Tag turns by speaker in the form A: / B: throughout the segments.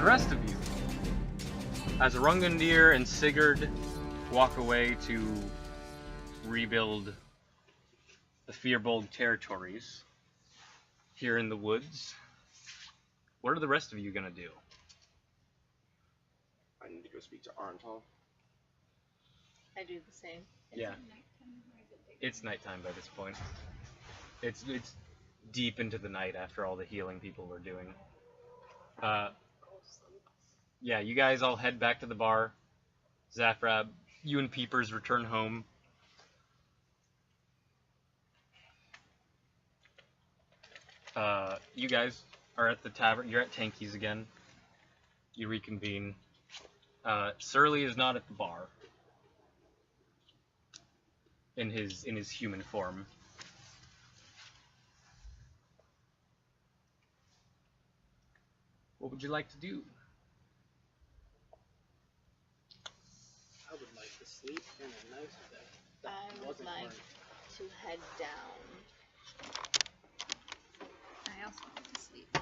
A: rest of you, as Rungundir and Sigurd walk away to rebuild the Firbolg territories here in the woods, what are the rest of you gonna do?
B: I need to go speak to Arntal.
C: I do the same.
A: Yeah. It's nighttime by this point. It's deep into the night after all the healing people were doing. Yeah, you guys all head back to the bar. Zafrab, you and Peepers return home. You guys are at the tavern. You're at Tanky's again. You reconvene. Surly is not at the bar. In his human form. What would you like to do?
D: I would like to sleep in a nice bed.
C: I would like to head down.
E: I also want to sleep.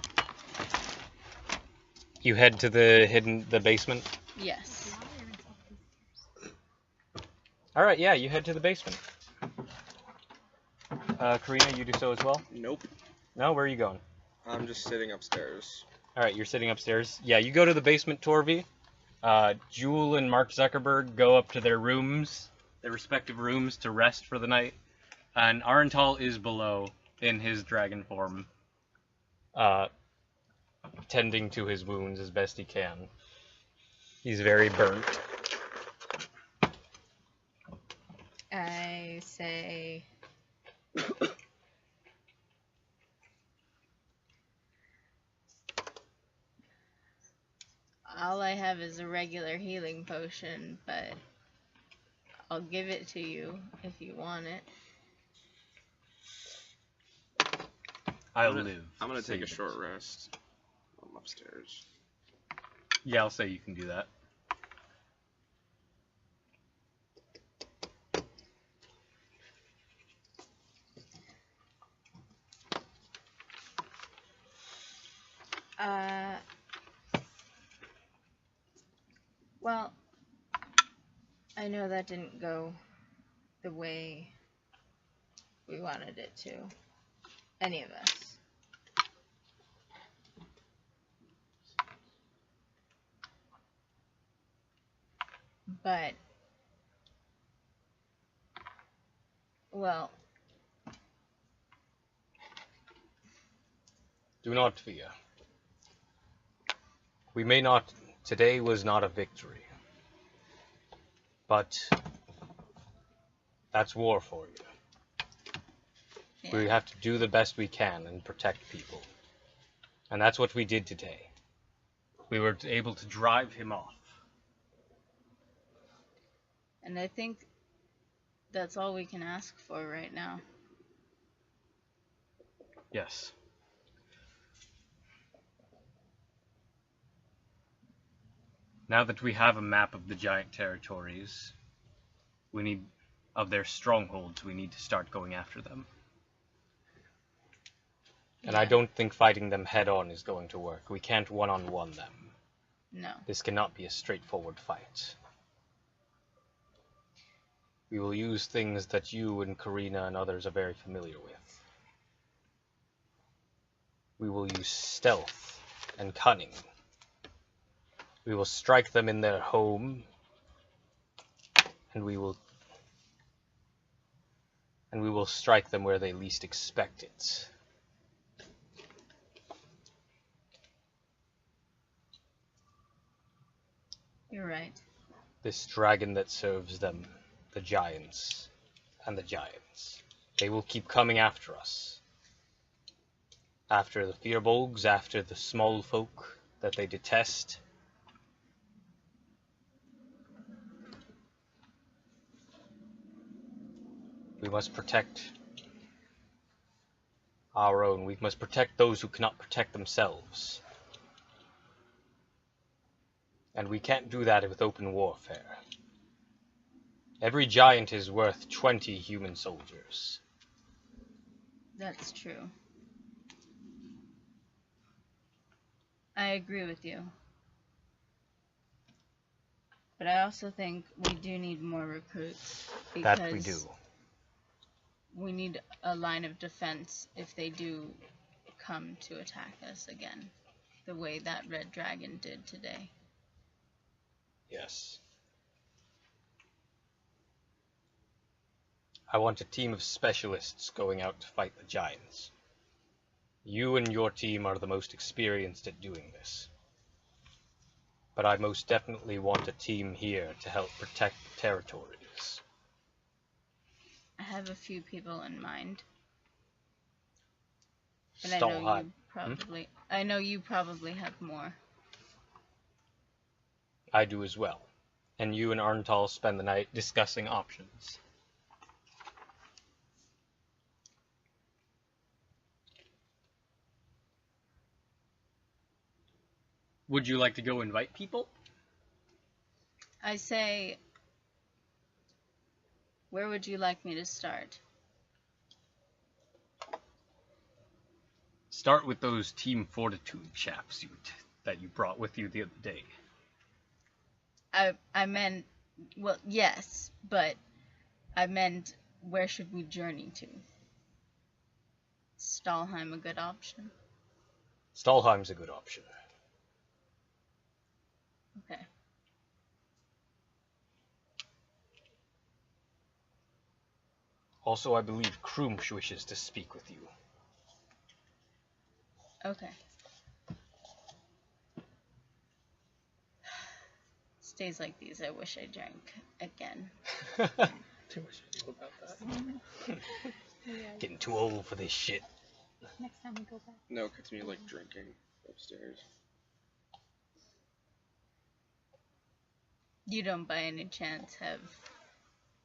A: You head to the basement?
C: Yes.
A: Alright, yeah, you head to the basement. Karina, you do so as well?
B: Nope.
A: No, where are you going?
B: I'm just sitting upstairs.
A: Alright, you're sitting upstairs. Yeah, you go to the basement, Torvi. Jewel and Mark Zuckerberg go up to their rooms, their respective rooms, to rest for the night. And Arental is below in his dragon form, tending to his wounds as best he can. He's very burnt.
C: I say... All I have is a regular healing potion, but I'll give it to you if you want it.
A: I'll live.
B: I'm gonna take a
A: Save
B: short
A: it.
B: rest. I'm upstairs.
A: Yeah, I'll say you can do that.
C: Well, I know that didn't go the way we wanted it to. Any of us. But, well,
A: Do not fear. We may not... Today was not a victory. But that's war for you.
C: yeah.
A: We have to do the best we can and protect people. And that's what we did today. We were able to drive him off.
C: And I think that's all we can ask for right now.
A: Yes. Now that we have a map of the giant territories, of their strongholds, we need to start going after them. And I
C: Yeah.
A: don't think fighting them head on is going to work. We can't one-on-one them.
C: No.
A: This cannot be a straightforward fight. We will use things that you and Karina and others are very familiar with. We will use stealth and cunning. We will strike them in their home, and we will strike them where they least expect it.
C: You're right.
A: This dragon that serves them, the giants, and the giants. They will keep coming after us. After the Firbolgs, after the small folk that they detest. We must protect our own. We must protect those who cannot protect themselves. And we can't do that with open warfare. Every giant is worth 20 human soldiers.
C: That's true. I agree with you. But I also think we do need more recruits because
A: That we do.
C: we need a line of defense if they do come to attack us again, the way that red dragon did today.
A: Yes. I want a team of specialists going out to fight the giants. You and your team are the most experienced at doing this. But I most definitely want a team here to help protect the territories.
C: I have a few people in mind. And
A: Stalhart.
C: I know you probably have more.
A: I do as well. And you and Arntal spend the night discussing options. Would you like to go invite people?
C: I say, where would you like me to start?
A: Start with those Team Fortitude chaps that you brought with you the other day.
C: I meant, well, yes, but I meant, where should we journey to? Stalheim a good option?
A: Stalheim's a good option.
C: Okay.
A: Also, I believe Krumsh wishes to speak with you.
C: Okay. Days like these, I wish I drank again.
D: Too much to do about that.
E: Yeah,
A: Getting too old for this shit.
E: next time we go back.
B: No, because me like drinking upstairs.
C: You don't by any chance have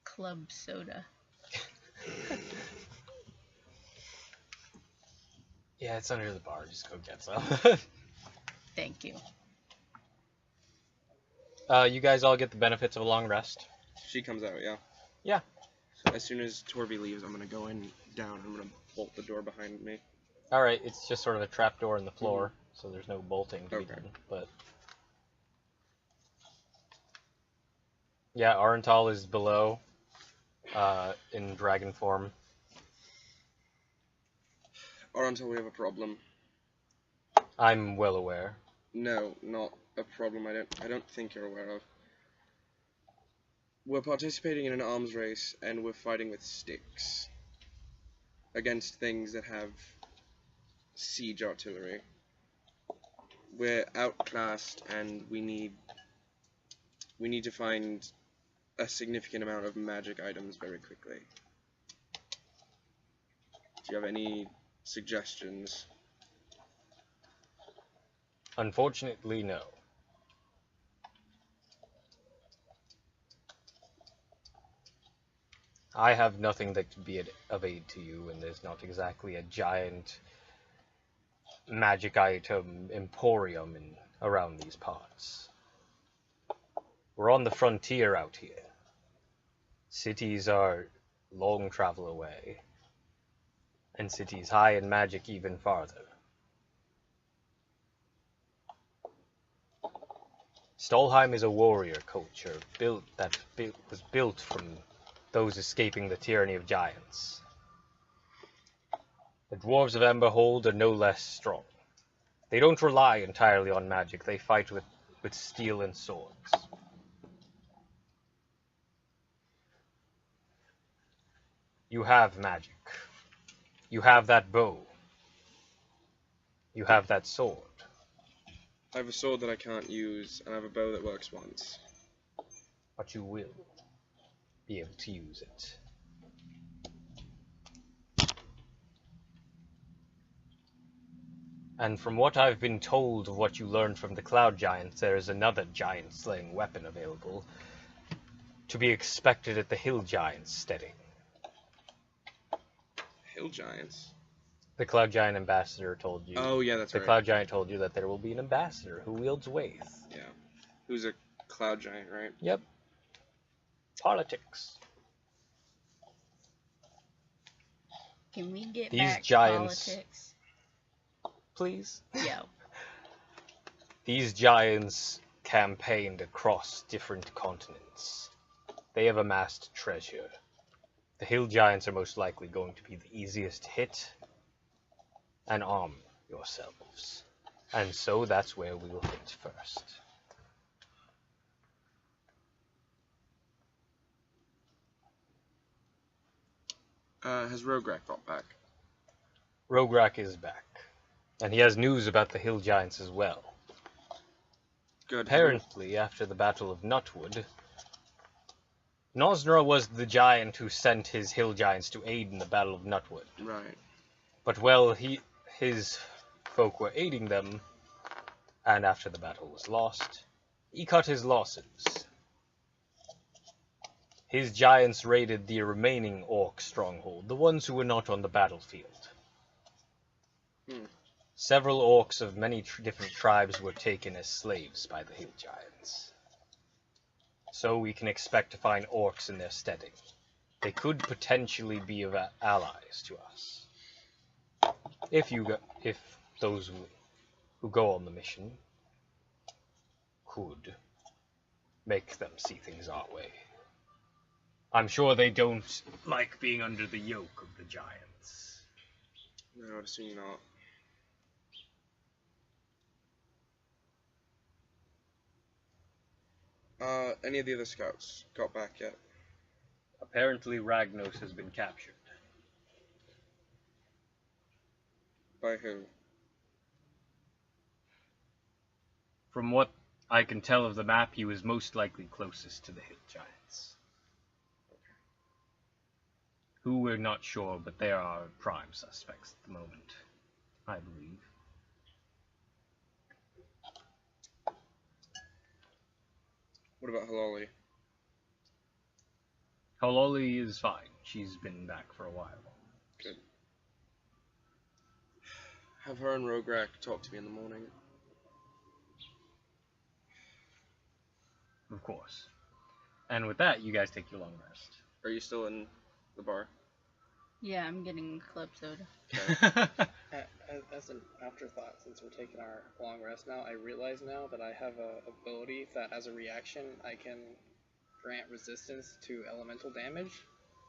C: club soda?
A: Yeah, it's under the bar. Just go get some.
C: Thank you.
A: You guys all get the benefits of a long rest.
B: She comes out, yeah.
A: Yeah.
B: So as soon as Torby leaves, I'm gonna go in down. I'm gonna bolt the door behind me.
A: All right, it's just sort of a trap door in the floor, so there's no bolting to be
B: Okay.
A: done. But yeah, Arental is below, in dragon form.
B: Or until we have a problem.
A: I'm well aware.
B: No, not a problem. I don't think you're aware of. We're participating in an arms race, and we're fighting with sticks against things that have siege artillery. We're outclassed, and we need to find a significant amount of magic items very quickly. Do you have any suggestions?
A: Unfortunately, no. I have nothing that could be of aid to you, and there's not exactly a giant magic item emporium around these parts. We're on the frontier out here. Cities are long travel away, and cities high in magic even farther. Stalheim is a warrior culture was built from those escaping the tyranny of giants. The dwarves of Emberhold are no less strong. They don't rely entirely on magic, they fight with steel and swords. You have magic. You have that bow. You have that sword.
B: I have a sword that I can't use, and I have a bow that works once.
A: But you will be able to use it. And from what I've been told of what you learned from the Cloud Giants, there is another giant-slaying weapon available to be expected at the Hill Giants' steading.
B: Hill giants.
A: The Cloud Giant ambassador told you.
B: Oh yeah, that's
A: The
B: right.
A: Cloud Giant told you that there will be an ambassador who wields Waith.
B: Yeah. Who's a cloud giant, right?
A: Yep. Politics.
C: Can we get
A: These
C: back
A: giants-
C: politics?
A: Please.
C: Yeah.
A: These giants campaigned across different continents. They have amassed treasure. The hill giants are most likely going to be the easiest to hit and arm yourselves. And so that's where we will hit first.
B: Has Rograk got back?
A: Rograk is back, and he has news about the hill giants as well.
B: Good.
A: Apparently, after the Battle of Nutwood, Nosnra was the giant who sent his hill giants to aid in the Battle of Nutwood.
B: Right.
A: But while his folk were aiding them, and after the battle was lost, he cut his losses. His giants raided the remaining orc stronghold, the ones who were not on the battlefield. Several orcs of many different tribes were taken as slaves by the hill giants. So we can expect to find orcs in their steading. They could potentially be of allies to us. If those who go on the mission could make them see things our way. I'm sure they don't like being under the yoke of the giants.
B: No, I'd assume not. Any of the other scouts got back yet?
A: Apparently Ragnos has been captured.
B: By who?
A: From what I can tell of the map, he was most likely closest to the hill giants. Who we're not sure, but they are prime suspects at the moment, I believe.
B: What about Halali?
A: Haloli is fine. She's been back for a while.
B: Good. Have her and Rograk talk to me in the morning.
A: Of course. And with that, you guys take your long rest.
B: Are you still in the bar?
C: Yeah, I'm getting club soda.
D: As an afterthought, since we're taking our long rest now, I realize now that I have a ability that as a reaction I can grant resistance to elemental damage.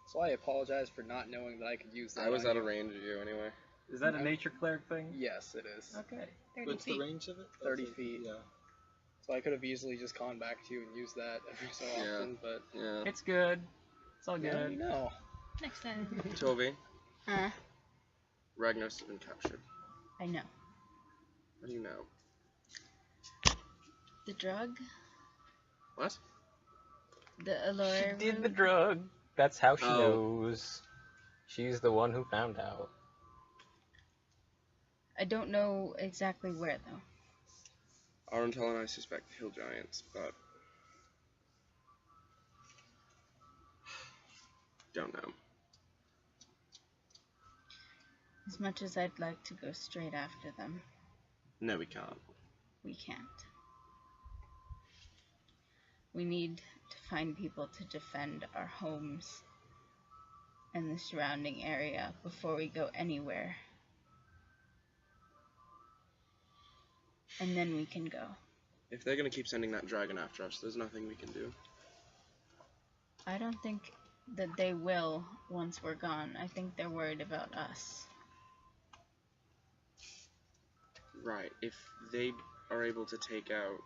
D: So I apologize for not knowing that I could use that.
B: I was
D: on
B: out of
D: you.
B: range of you anyway.
A: Is that a nature cleric thing?
D: Yes, it is.
A: Okay.
E: 30
F: What's
E: feet.
F: the range of it?
D: 30
F: That's
D: feet.
F: Yeah.
D: So I could have easily just gone back to you and used that every so
B: Yeah.
D: often, but
B: Yeah.
A: It's good. It's all
D: no,
A: good.
D: no.
E: Next time.
B: Toby,
C: Huh?
B: Ragnos has been captured.
C: I know.
B: How do you know?
C: The drug?
B: What?
C: The allure.
A: She did
C: room?
A: the drug. That's how she
B: Oh.
A: knows. She's the one who found out.
C: I don't know exactly where, though.
B: Arentel and I suspect the hill giants, but don't know.
C: As much as I'd like to go straight after them,
B: No, we can't.
C: we can't. We need to find people to defend our homes and the surrounding area before we go anywhere. And then we can go.
B: If they're gonna keep sending that dragon after us, there's nothing we can do.
C: I don't think that they will once we're gone. I think they're worried about us.
B: Right. If they are able to take out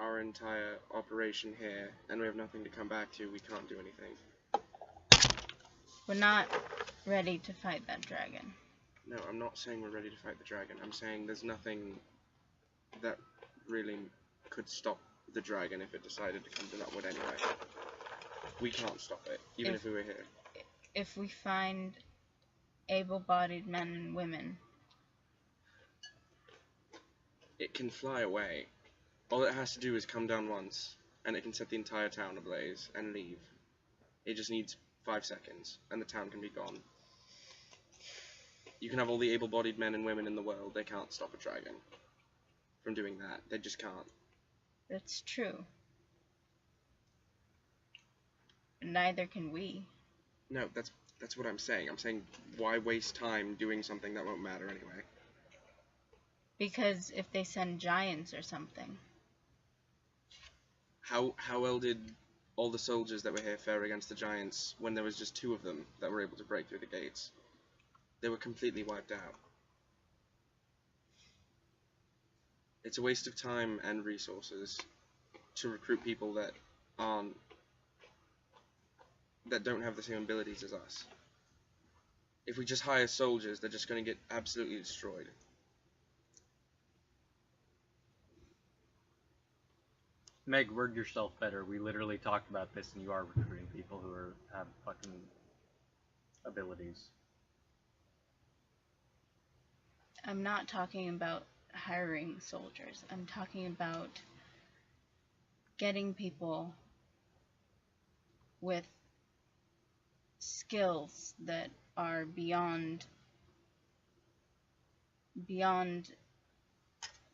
B: our entire operation here, and we have nothing to come back to, we can't do anything.
C: We're not ready to fight that dragon.
B: No, I'm not saying we're ready to fight the dragon. I'm saying there's nothing that really could stop the dragon if it decided to come to Nutwood anyway. We can't stop it, even if we were here.
C: If we find able-bodied men and women,
B: It can fly away. All it has to do is come down once, and it can set the entire town ablaze and leave. It just needs 5 seconds, and the town can be gone. You can have all the able-bodied men and women in the world, they can't stop a dragon from doing that. They just can't.
C: that's true. Neither can we.
B: No, that's what I'm saying. I'm saying, why waste time doing something that won't matter anyway?
C: Because if they send giants or something,
B: How well did all the soldiers that were here fare against the giants when there was just 2 of them that were able to break through the gates? They were completely wiped out. It's a waste of time and resources to recruit people that don't have the same abilities as us. If we just hire soldiers, they're just going to get absolutely destroyed.
A: Meg, word yourself better. We literally talked about this, and you are recruiting people who have fucking abilities.
C: I'm not talking about hiring soldiers. I'm talking about getting people with skills that are beyond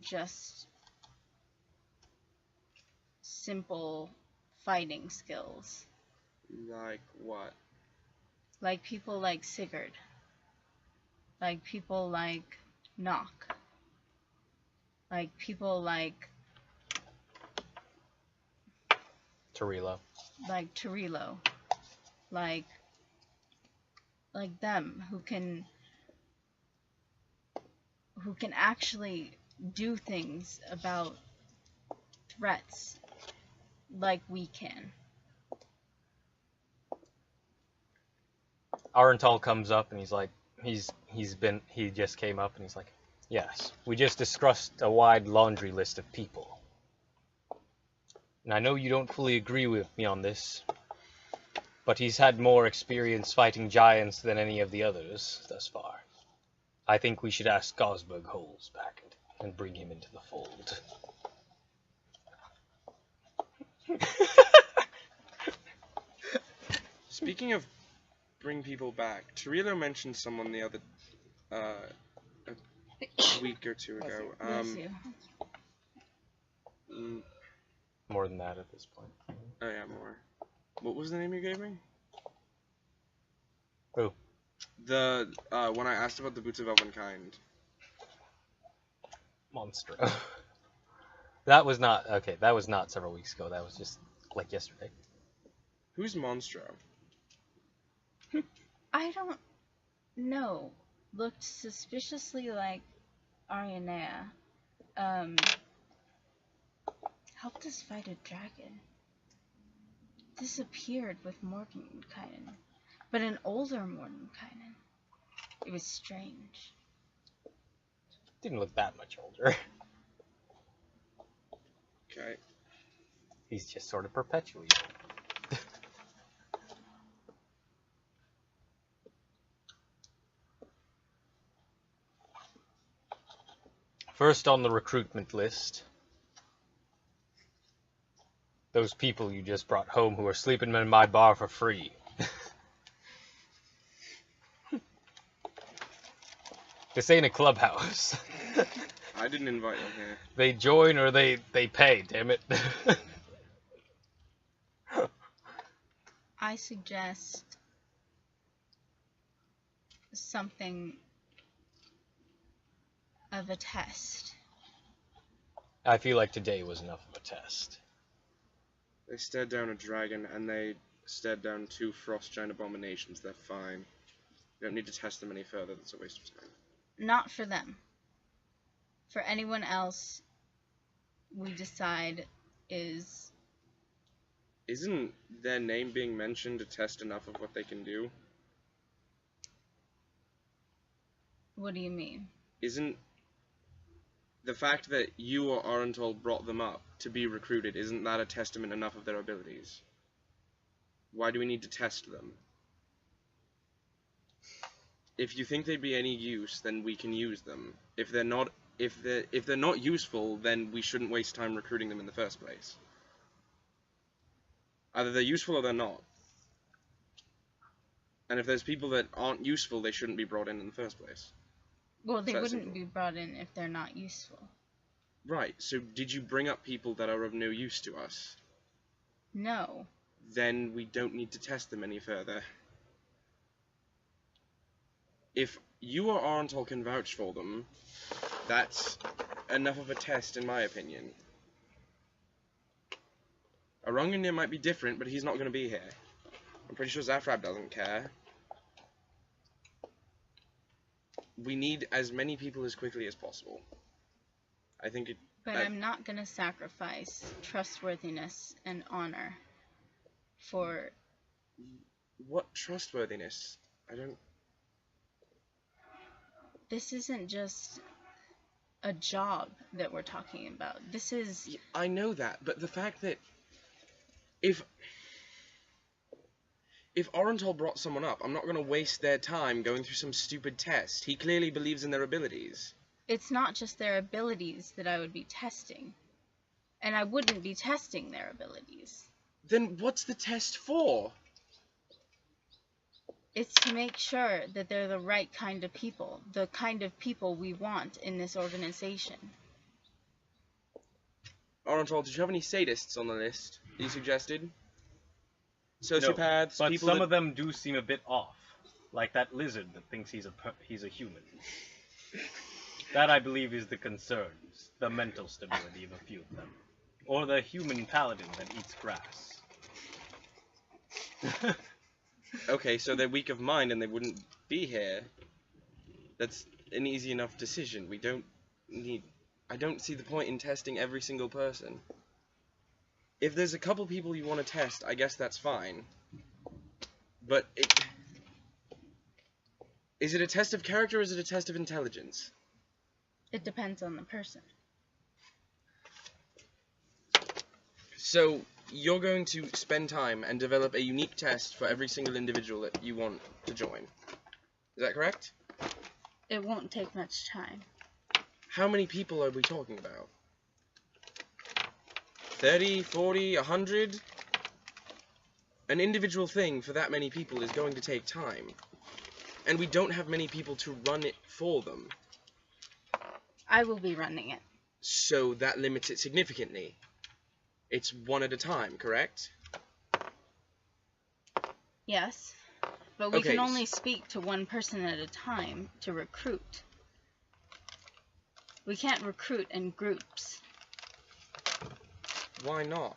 C: just simple fighting skills.
B: Like what?
C: Like people like Sigurd. Like people like Nock. Like people like
A: Torilo.
C: Like Torilo. Like them who can actually do things about threats like we can.
A: Arental comes up and he's like, he just came up and he's like, yes, we just discussed a wide laundry list of people. And I know you don't fully agree with me on this, but he's had more experience fighting giants than any of the others thus far. I think we should ask Gosberg Holes back and bring him into the fold.
B: Speaking of bring people back, Torilo mentioned someone the other a week or 2 ago.
C: Bless you.
A: More than that at this point.
B: Oh yeah, more. What was the name you gave me?
A: Who?
B: The when I asked about the Boots of Elvenkind.
A: Monstro. That was not several weeks ago. That was just like yesterday.
B: Who's Monstro?
C: I don't know. Looked suspiciously like Arianea. Helped us fight a dragon. Disappeared with Mordenkainen. But an older Mordenkainen. It was strange.
A: Didn't look that much older.
B: Okay.
A: He's just sort of perpetually old. First on the recruitment list, those people you just brought home who are sleeping in my bar for free. This ain't a clubhouse.
B: I didn't invite them here.
A: They join or they pay, damn it.
C: I suggest something of a test.
B: I feel like today was enough of a test.
F: They stared down a dragon, and they stared down 2 frost giant abominations. They're fine. You don't need to test them any further. That's a waste of time.
C: Not for them. For anyone else, we decide is...
F: Isn't their name being mentioned a test enough of what they can do?
C: What do you mean?
F: Isn't the fact that you or Arental brought them up to be recruited, isn't that a testament enough of their abilities? Why do we need to test them? If you think they'd be any use, then we can use them. If they're not useful, then we shouldn't waste time recruiting them in the first place. Either they're useful or they're not. And if there's people that aren't useful, they shouldn't be brought in the first place.
C: Well, they
F: So
C: wouldn't
F: simple.
C: be brought in if they're not useful.
F: Right, so did you bring up people that are of no use to us?
C: No.
F: Then we don't need to test them any further. If you or Arental can vouch for them, that's enough of a test in my opinion. A Rungandir might be different, but he's not going to be here. I'm pretty sure Zafrab doesn't care. We need as many people as quickly as possible. I think it...
C: But I'm not gonna sacrifice trustworthiness and honor for...
F: What trustworthiness? I don't...
C: This isn't just a job that we're talking about. This is...
F: I know that, but the fact that... If Orenthal brought someone up, I'm not going to waste their time going through some stupid test. He clearly believes in their abilities.
C: It's not just their abilities that I would be testing. And I wouldn't be testing their abilities.
F: Then what's the test for?
C: It's to make sure that they're the right kind of people. The kind of people we want in this organization.
F: Orenthal, did you have any sadists on the list that you suggested? Sociopaths,
A: but
F: people
A: some
F: that...
A: of them do seem a bit off. Like that lizard that thinks he's a human. That, I believe, is the concerns. The mental stability of a few of them. Or the human paladin that eats grass.
F: Okay, so they're weak of mind and they wouldn't be here. That's an easy enough decision. We don't need... I don't see the point in testing every single person. If there's a couple people you want to test, I guess that's fine. But is it a test of character or is it a test of intelligence?
C: It depends on the person.
F: So, you're going to spend time and develop a unique test for every single individual that you want to join. Is that correct?
C: It won't take much time.
F: How many people are we talking about? 30, 40, 100? An individual thing for that many people is going to take time. And we don't have many people to run it for them.
C: I will be running it.
F: So that limits it significantly. It's one at a time, correct?
C: Yes. But we
F: Okay,
C: can only speak to one person at a time to recruit. We can't recruit in groups.
F: Why not?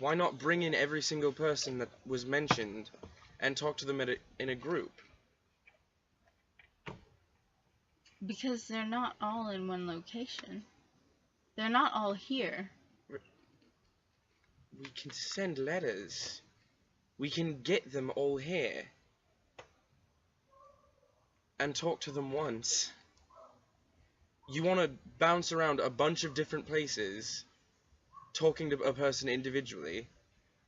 F: Why not bring in every single person that was mentioned and talk to them in a group?
C: Because they're not all in one location. They're not all here.
F: We can send letters. We can get them all here. And talk to them once. You want to bounce around a bunch of different places, talking to a person individually.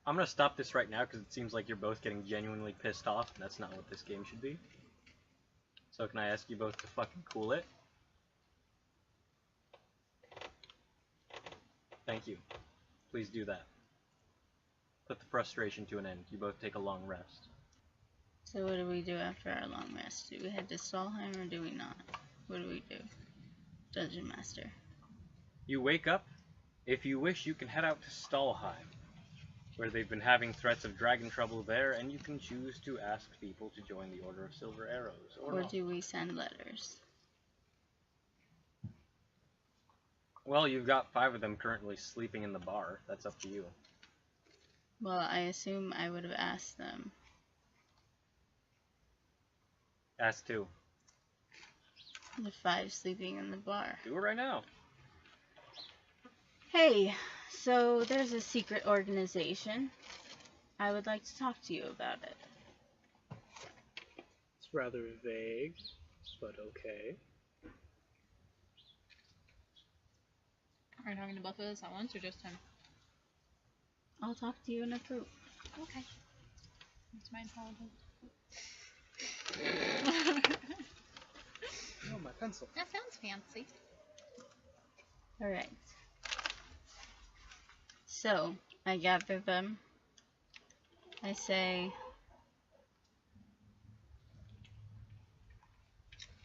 A: I'm gonna stop this right now because it seems like you're both getting genuinely pissed off, and that's not what this game should be. So can I ask you both to fucking cool it? Thank you. Please do that. Put the frustration to an end. You both take a long rest.
C: So what do we do after our long rest? Do we head to Stalheim or do we not? What do we do? Dungeon Master.
A: You wake up. If you wish, you can head out to Stalheim, where they've been having threats of dragon trouble there, and you can choose to ask people to join the Order of Silver Arrows, or not.
C: do we send letters?
A: Well, you've got 5 of them currently sleeping in the bar. That's up to you.
C: Well, I assume I would have asked them.
A: Ask 2.
C: The 5 sleeping in the bar.
A: Do it right now.
C: Hey, so there's a secret organization. I would like to talk to you about it.
D: It's rather vague, but okay.
E: Are you talking to both of us at once or just him?
C: I'll talk to you in a group.
E: Okay. That's my intelligence.
D: Oh, my pencil.
E: That sounds fancy.
C: Alright. So, I gather them. I say,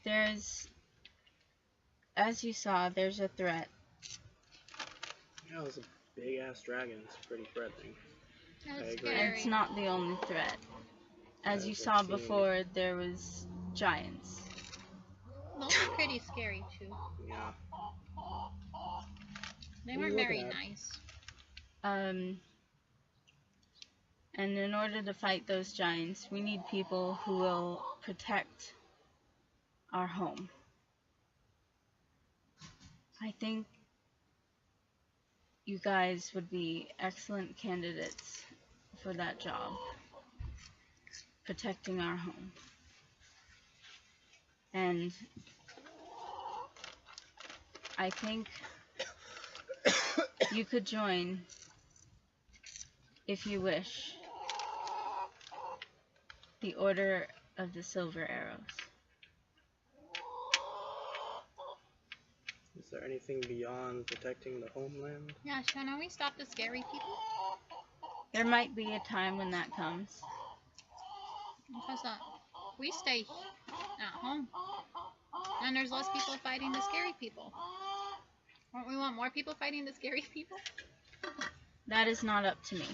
C: as you saw, there's a threat.
D: Yeah, it was a big ass dragon. It's pretty threatening. I
E: That's
D: agree.
C: And
E: scary.
C: it's not the only threat. As you
D: I've
C: saw
D: seen-
C: before, there was giants.
E: Those are pretty scary too.
D: Yeah.
E: They
D: What are
E: weren't
D: you
E: very
D: looking at?
E: nice.
C: And in order to fight those giants, we need people who will protect our home. I think you guys would be excellent candidates for that job, protecting our home. And I think you could join, if you wish, the Order of the Silver Arrows.
D: Is there anything beyond protecting the homeland?
E: Yeah, Shona, we stop the scary people.
C: There might be a time when that comes.
E: Because we stay at home. And there's less people fighting the scary people. Don't we want more people fighting the scary people?
C: That is not up to me.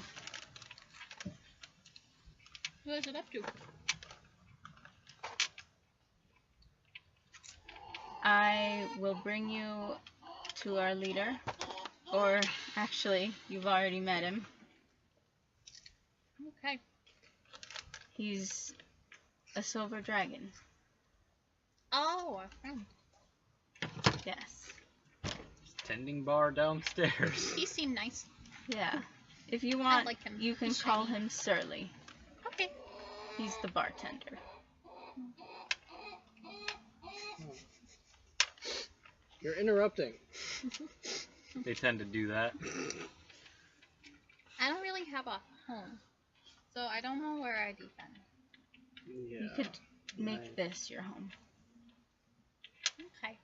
E: Who is it up to?
C: I will bring you to our leader. Or, actually, you've already met him.
E: Okay.
C: He's a silver dragon.
E: Oh, a friend.
C: Yes.
A: Tending bar downstairs.
E: He seemed nice.
C: Yeah. If you want,
E: like him.
C: you can
E: He's
C: call
E: shiny.
C: him Surly.
E: Okay.
C: He's the bartender.
D: You're interrupting.
A: They tend to do that.
E: I don't really have a home. So I don't know where I defend.
D: Yeah.
C: You could make
D: Right.
C: this your home.
E: Okay.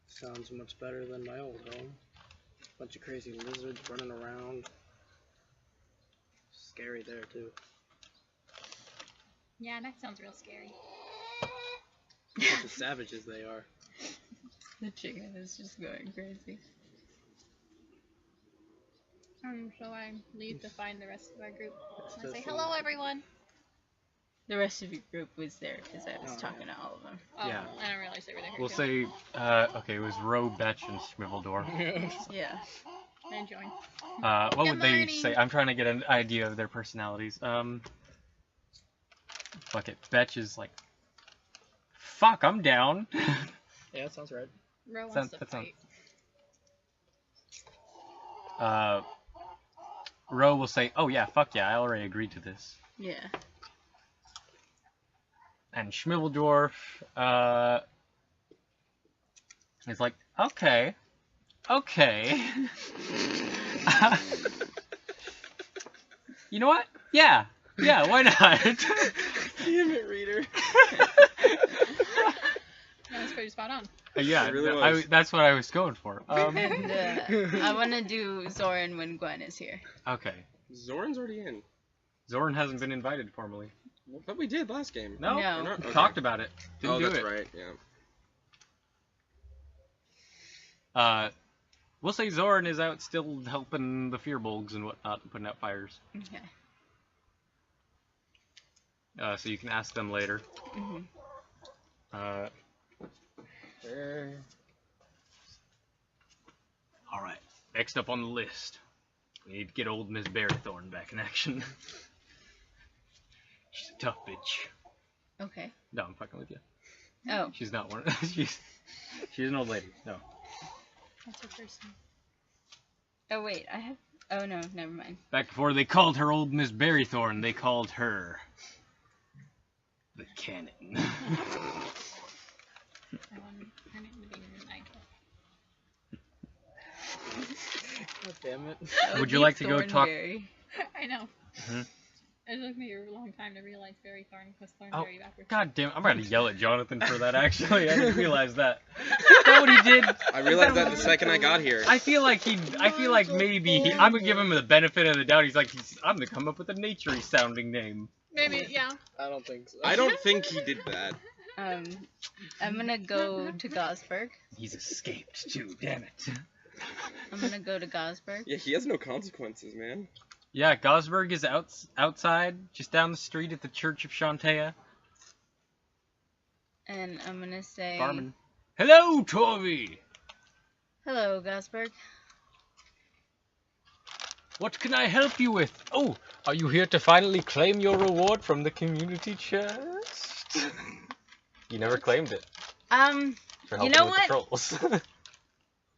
D: Sounds much better than my old home. Bunch of crazy lizards running around. Scary there too.
E: Yeah, that sounds real scary.
D: Bunch of savages they are.
C: The chicken is just going crazy.
E: So I leave to find the rest of our group.
D: This
E: I
D: does
E: say,
D: seem
E: hello,
D: like-
E: everyone.
C: The rest of your group was there because I was
D: Oh,
C: talking to all of them.
E: Oh,
A: Yeah.
E: I didn't realize they were there.
A: We'll
E: too.
A: say, okay, it was Roe, Betch, and Schmiveldor.
C: Yeah.
E: And join.
A: What
E: Good
A: would they
E: morning.
A: say? I'm trying to get an idea of their personalities. Fuck it. Betch is like, fuck, I'm down.
D: Yeah, that sounds right.
E: Ro wants
A: Sounds-
E: to
A: that sounds-
E: fight.
A: Roe will say, oh yeah, fuck yeah, I already agreed to this.
C: Yeah.
A: And Schmiveldorf, is like, okay. You know what? Yeah, why not?
F: Damn it, reader.
E: That was pretty spot on.
A: Yeah,
F: It really was.
A: that's what I was going for.
C: And I want to do Zoran when Gwen is here.
A: Okay.
F: Zoran's already in.
A: Zoran hasn't been invited formally.
F: But we did last game.
A: No,
C: No.
F: Or not?
A: we
F: Okay.
A: talked about it. Didn't
F: Oh,
A: do
F: that's
A: it.
F: right. Yeah.
A: We'll say Zoran is out still helping the Fearbolgs and whatnot, putting out fires.
C: Okay.
A: So you can ask them later.
C: Mhm.
A: Alright, next up on the list. We need to get old Miss Barrythorn back in action. She's a tough bitch.
C: Okay.
A: No, I'm fucking with you.
C: Oh.
A: She's not one. she's an old lady. No.
E: That's her first name.
C: Oh wait, I have. Oh no, never mind.
A: Back before they called her old Miss Barrythorn, they called her the Cannon.
E: I want her name to be Midnight.
D: God damn it.
C: That
A: Would you
C: be
A: like to go talk-
C: Thornberry.
E: I know.
A: Mhm.
E: It took me a long time to realize Berry Thorn was
A: Oh,
E: Thornberry backwards.
A: God damn it. I'm about to yell at Jonathan for that, actually. I didn't realize that. Is that what he did?
F: I realized that the second I got here.
A: I feel like maybe I'm gonna give him the benefit of the doubt. I'm gonna come up with a naturey sounding name.
E: Maybe, yeah.
D: I don't think so.
F: I don't think he did that.
C: I'm gonna go to Gosberg.
A: He's escaped too, damn it.
C: I'm gonna go to Gosberg.
F: Yeah, he has no consequences, man.
A: Yeah, Gosberg is outside, just down the street at the Church of Shantea.
C: And I'm gonna say.
A: Farming. Hello, Torvi!
C: Hello, Gosberg.
A: What can I help you with? Oh, are you here to finally claim your reward from the community chest? You never claimed it. For helping
C: You know
A: with
C: what?
A: the trolls.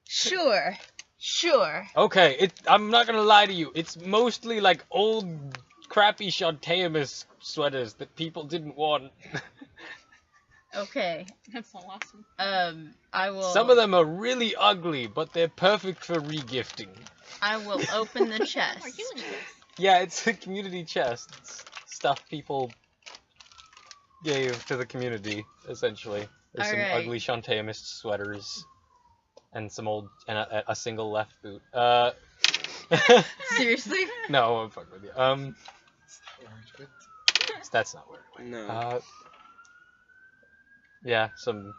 C: Sure. Sure.
A: Okay, I'm not gonna lie to you. It's mostly like old, crappy Shantaemus sweaters that people didn't want.
C: Okay.
E: That's so awesome.
C: I will.
A: Some of them are really ugly, but they're perfect for regifting.
C: I will open the chest.
E: How are you doing this?
A: Yeah, it's a community chest. It's stuff people gave to the community, essentially. There's some
C: Alright.
A: ugly Shantaemus sweaters. And some old, and a single left boot.
C: Seriously?
A: No, I'm fucking with you. That's not where it went.
B: No.
A: Yeah, some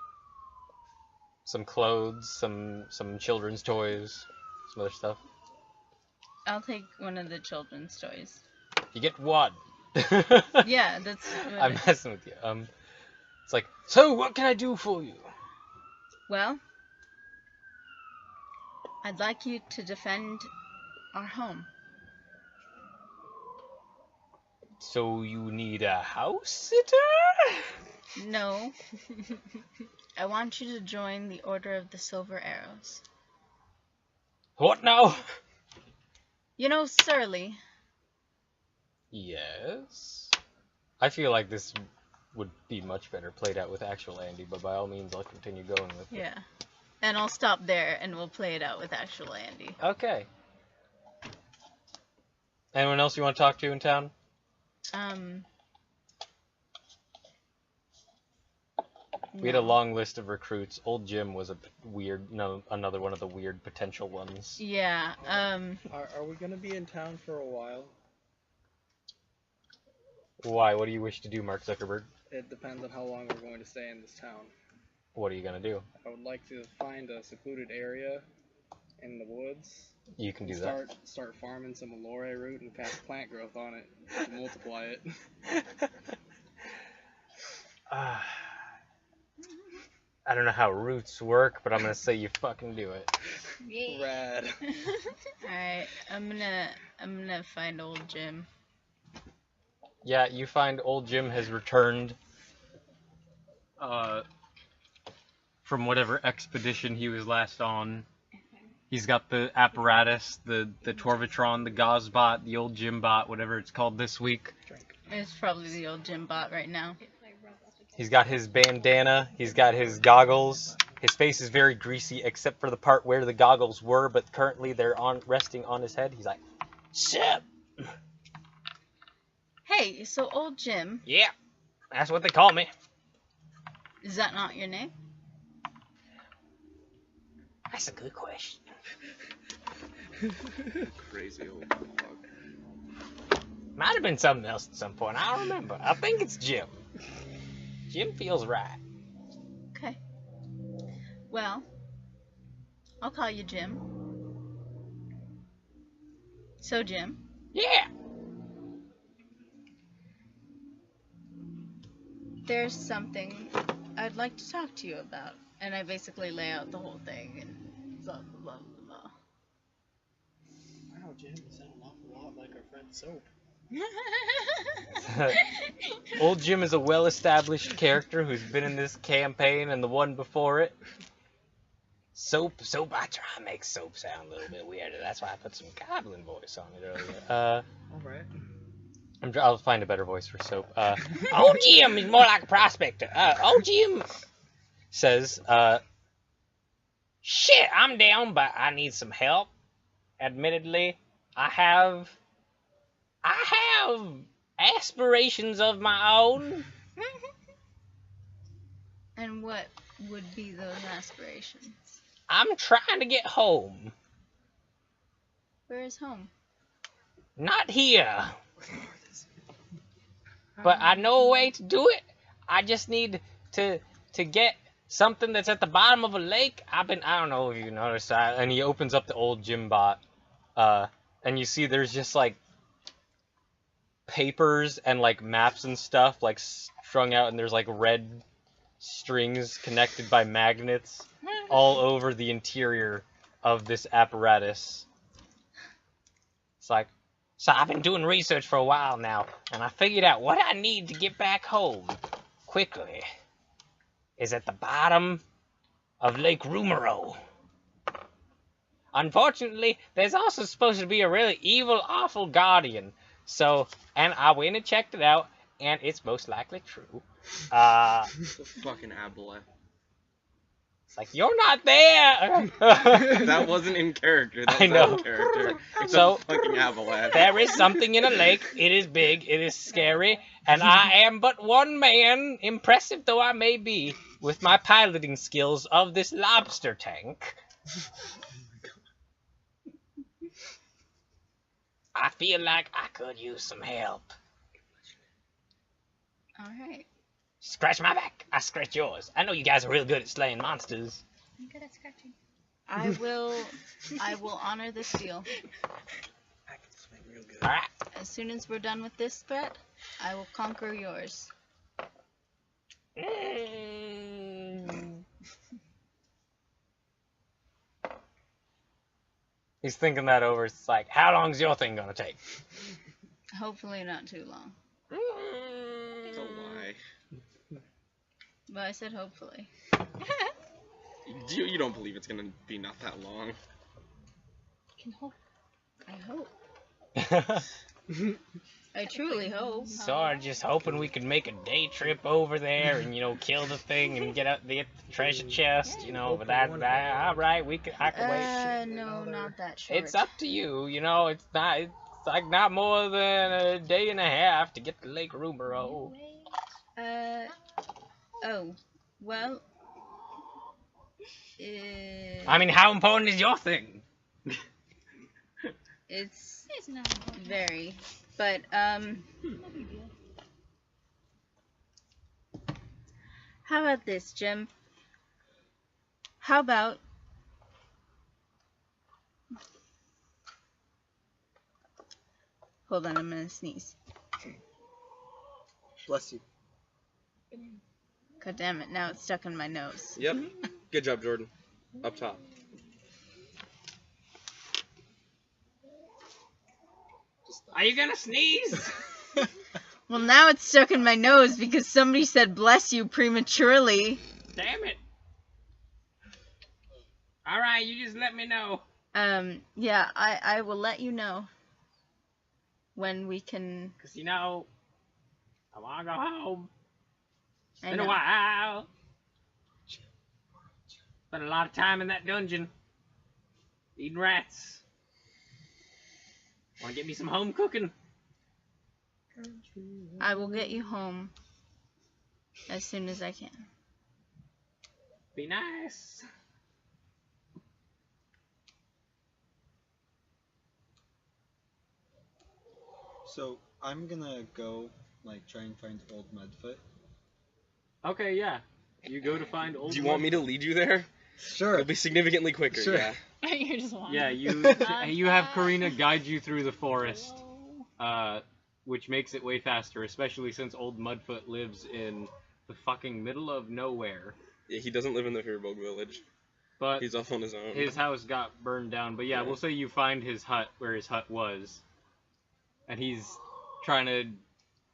A: clothes, some children's toys, some other stuff.
C: I'll take one of the children's toys.
A: You get one.
C: Yeah, that's. What
A: I'm messing with you. It's like, so what can I do for you?
C: Well, I'd like you to defend our home.
A: So you need a house sitter?
C: No. I want you to join the Order of the Silver Arrows.
A: What now?
C: You know Surly.
A: Yes. I feel like this would be much better played out with actual Andy, but by all means, I'll continue going with it.
C: Yeah. And I'll stop there and we'll play it out with actual Andy.
A: Okay. Anyone else you want to talk to in town? We had a
C: no.
A: long list of recruits. Old Jim was a weird, another one of the weird potential ones.
C: Yeah,
D: Are we gonna be in town for a while?
A: Why? What do you wish to do, Mark Zuckerberg?
D: It depends on how long we're going to stay in this town.
A: What are you gonna do?
D: I would like to find a secluded area in the woods.
A: You can do that.
D: Start farming some Allure root and cast plant growth on it to multiply it.
A: I don't know how roots work, but I'm gonna say you fucking do it.
E: Yeah.
D: Rad.
C: alright, I'm gonna find old Jim.
A: Yeah, you find old Jim has returned from whatever expedition he was last on. He's got the apparatus, the Torvatron, the Gaussbot, the old Jimbot, whatever it's called this week.
C: It's probably the old Jim bot right now.
A: He's got his bandana, he's got his goggles. His face is very greasy except for the part where the goggles were, but currently they're resting on his head. He's like, "Sup?"
C: Hey, so old Jim,
A: Yeah, that's what they call me.
C: is that not your name?
A: That's a good question.
B: Crazy old dog.
A: Might have been something else at some point. I don't remember. I think it's Jim. Jim feels right.
C: Okay. Well, I'll call you Jim. So, Jim,
A: Yeah.
C: there's something I'd like to talk to you about. And I basically lay out the whole thing and blah, blah, blah, blah.
D: Wow, Jim, you sound an awful lot like our friend Soap.
A: Old Jim is a well-established character who's been in this campaign and the one before it. Soap, I try to make Soap sound a little bit weirder. That's why I put some goblin voice on it earlier.
D: Alright.
A: I'll find a better voice for Soap. Old Jim is more like a prospector. Old Jim says, shit, I'm down, but I need some help. Admittedly, I have aspirations of my own.
C: And what would be those aspirations?
A: I'm trying to get home.
C: Where is home?
A: Not here. But I know a way to do it. I just need to get something that's at the bottom of a lake. I don't know if you noticed that. And he opens up the old Jim bot. And you see there's just like papers and like maps and stuff like strung out, and there's like red strings connected by magnets all over the interior of this apparatus.
G: It's like, so I've been doing research for a while now, and I figured out what I need to get back home quickly is at the bottom of Lake Rumero. Unfortunately, there's also supposed to be a really evil, awful guardian. So, and I went and checked it out, and it's most likely true.
F: Fucking Abelet.
G: It's like, you're not there!
F: That wasn't in character. That
G: I
F: was
G: know.
F: out of character. It's
G: So,
F: a fucking Abelet.
G: There is something in a lake. It is big. It is scary. And I am but one man, impressive though I may be, with my piloting skills of this lobster tank. I feel like I could use some help.
C: Alright.
G: Scratch my back. I scratch yours. I know you guys are real good at slaying monsters.
E: I'm good at scratching.
C: I will honor this deal.
F: I can swing real good.
G: Alright.
C: As soon as we're done with this threat, I will conquer yours.
G: He's thinking that over. It's like, how long's your thing gonna take?
C: Hopefully not too long.
F: It's a lie.
C: But I said hopefully.
F: You don't believe it's gonna be not that long.
E: Can hope.
C: I hope. I truly hope.
G: Sort of just hoping we could make a day trip over there and, kill the thing and get the treasure chest, but alright, I can wait.
C: No, not that short.
G: It's up to you, it's like not more than a day and a half to get to Lake Rumero.
C: Oh, well.
G: I mean, how important is your thing?
C: It's
E: It's not important.
C: very, but,
E: No big deal.
C: how about this, Jim? How about hold on, I'm gonna sneeze.
B: Bless you.
C: God damn it, now it's stuck in my nose.
F: Yep. Good job, Jordan. Up top.
G: Are you gonna sneeze?
C: Well, now it's stuck in my nose because somebody said bless you prematurely.
G: Damn it. Alright, you just let me know.
C: Yeah, I will let you know when we can.
G: Because, I want to go home. It's
C: I
G: been a
C: know.
G: while. Spent a lot of time in that dungeon. Eating rats. Want to get me some home cooking?
C: I will get you home as soon as I can.
G: Be nice.
H: So I'm gonna go try and find old Mudfoot.
A: Okay, yeah. You go to find old.
F: Do you want me to lead you there?
H: Sure.
F: It'll be significantly quicker.
H: Sure.
F: Yeah.
E: You're just wandering.
A: Yeah, you have Karina guide you through the forest, which makes it way faster, especially since old Mudfoot lives in the fucking middle of nowhere.
F: Yeah, he doesn't live in the Firbolg village.
A: But
F: He's off on his own.
A: his house got burned down. But yeah, we'll say you find his hut where his hut was, and he's trying to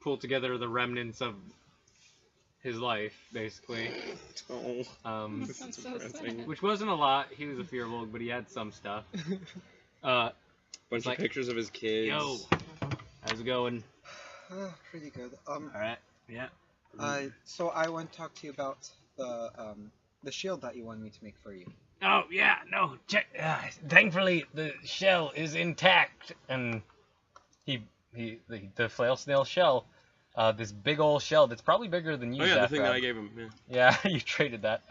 A: pull together the remnants of his life, basically.
F: Oh, this
E: Sounds
F: is
E: so
F: depressing.
E: sad.
A: Which wasn't a lot. He was a Firbolg, but he had some stuff.
F: Bunch
A: Like,
F: of pictures of his kids.
A: Yo, how's it going?
H: Pretty good.
A: Alright, yeah.
H: So I want to talk to you about the shield that you wanted me to make for you.
G: Oh, yeah, no, thankfully the shell is intact, and the flail snail shell, this big old shell that's probably bigger than you,
F: Oh yeah, the
G: Zeph,
F: thing that I gave him.
G: Yeah,
F: Yeah.
G: you traded that.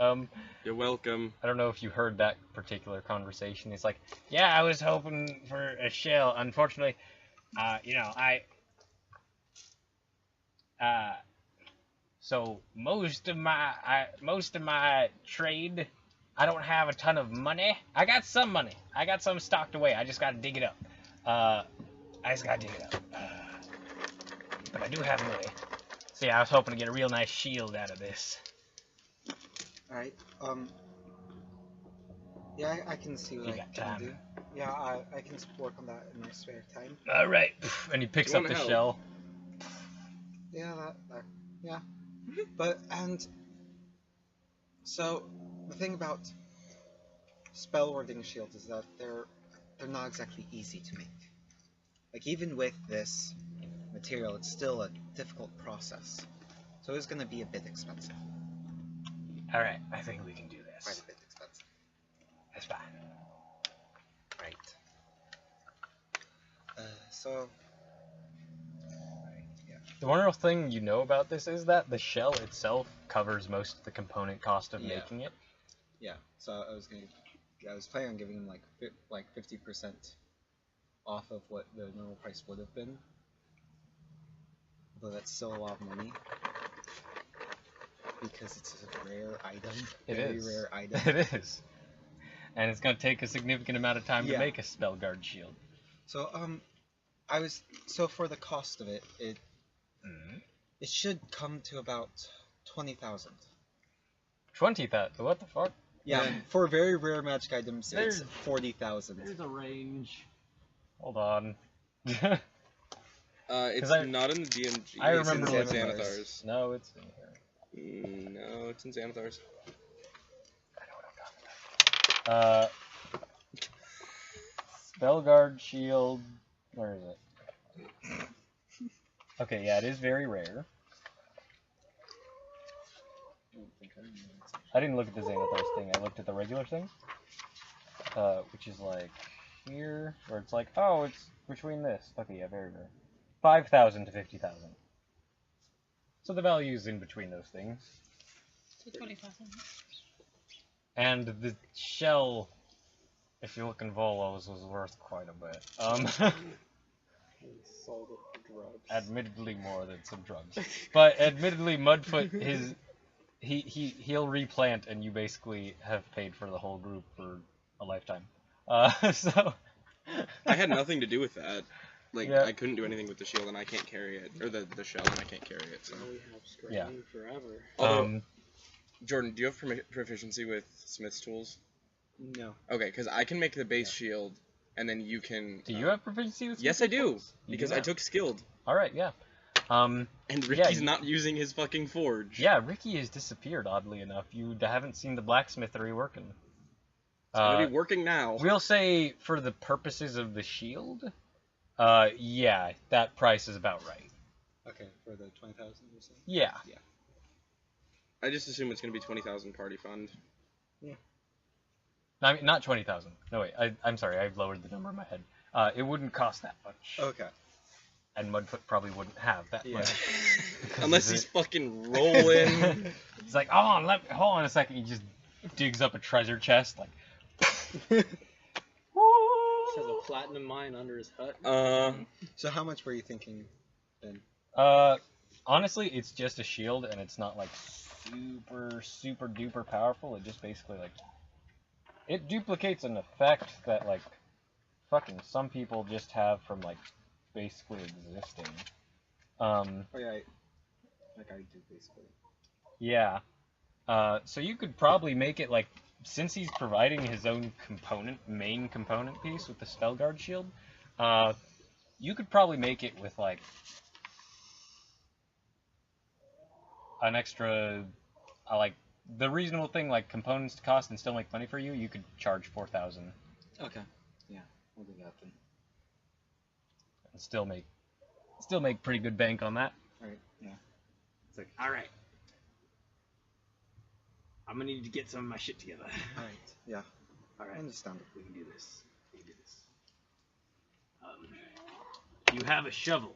F: You're welcome.
G: I don't know if you heard that particular conversation. It's like, yeah, I was hoping for a shell. Unfortunately, so most of my trade, I don't have a ton of money. I got some money. I got some stocked away. I just gotta dig it up. But I do have money. So yeah, I was hoping to get a real nice shield out of this.
H: Alright. Yeah, I can see what
G: You
H: I
G: got
H: can
G: time.
H: do. Yeah, I can work on that in my spare time.
G: All right. And he picks
B: Do you
G: up
B: want
G: the
B: help?
G: shell.
H: Yeah, yeah. But and so the thing about spell warding shields is that they're not exactly easy to make. Like even with this material, it's still a difficult process. So it's gonna be a bit expensive.
G: All right. I think we can do
H: Quite
G: this.
H: a bit expensive.
G: That's fine.
H: Right. So. Right. Yeah.
G: The wonderful thing you know about this is that the shell itself covers most of the component cost of
H: Yeah.
G: making it.
H: Yeah. So I was planning on giving him like 50% off of what the normal price would have been. Although that's still a lot of money. Because it's a rare item.
G: It
H: Very
G: is.
H: rare item.
G: It is. And it's going to take a significant amount of time to
H: Yeah.
G: make a spell guard shield.
H: So for the cost of it, it should come to about 20,000.
G: 20,000. What the fuck?
H: Yeah, for very rare magic items, it's
G: There's-
H: 40,000.
G: a range. Hold on.
B: It's
G: I-
B: not in the DMG.
G: I
B: it's
G: remember
B: in
H: looking-
B: Xanathar's.
G: No, it's in here.
B: No, it's in Xanathar's.
G: I know what I'm talking about. Spell guard shield. Where is it? Okay, yeah, it is very rare. I didn't look at the Xanathar's thing. I looked at the regular thing, which is like here, where it's like, oh, it's between this. Okay, yeah, very rare. 5,000 to 50,000. So the value is in between those things.
E: So 20,000.
G: And the shell, if you look in Volos, was worth quite a bit.
D: He sold it for drugs.
G: Admittedly more than some drugs. But admittedly, Mudfoot, he'll replant, and you basically have paid for the whole group for a lifetime. So.
B: I had nothing to do with that. Like,
G: Yeah.
B: I couldn't do anything with the shield, and I can't carry it. Or the shell, and I can't carry it, so.
D: Now we have screen
G: Yeah.
D: forever.
B: Although, Jordan, do you have proficiency with Smith's tools?
H: No.
B: Okay, because I can make the base shield, and then you can...
G: Do you have proficiency with
B: Yes, I
G: Smithing
B: do,
G: tools? You
B: because
G: do
B: I
G: now.
B: took skilled.
G: Alright, yeah.
B: And Ricky's
G: you-
B: not using his fucking forge.
G: Yeah, Ricky has disappeared, oddly enough. You haven't seen the blacksmithery working.
B: It's gonna be working now.
G: We'll say, for the purposes of the shield, yeah, that price is about right.
H: Okay, for the 20,000 you're saying?
G: Yeah.
B: I just assume it's gonna be 20,000 party fund.
G: I mean, not 20,000. No, wait, I'm sorry, I've lowered the number in my head. It wouldn't cost that much.
H: Okay.
G: And Mudfoot probably wouldn't have that
H: Yeah.
G: much. Because
B: Unless he's fucking rolling.
G: He's like, hold on a second. He just digs up a treasure chest, like.
D: He has a platinum mine under his hut.
H: So how much were you thinking then?
G: Honestly, it's just a shield, and it's not like super duper powerful. It just basically like it duplicates an effect that like fucking some people just have from like basically existing.
H: Oh yeah, like I do basically.
G: Yeah. So you could probably make it like, since he's providing his own main component piece with the spell guard shield, you could probably make it with like an extra, like the reasonable thing, like components to cost and still make money for you. You could charge 4,000
H: Okay. Yeah, we'll do that then.
G: and still make pretty good bank on that.
H: Alright, yeah.
I: It's like, all right, I'm gonna need to get some of my shit together.
H: Alright, yeah.
I: All
H: I
I: right,
H: understand.
I: we can do this. We can do this. You have a shovel.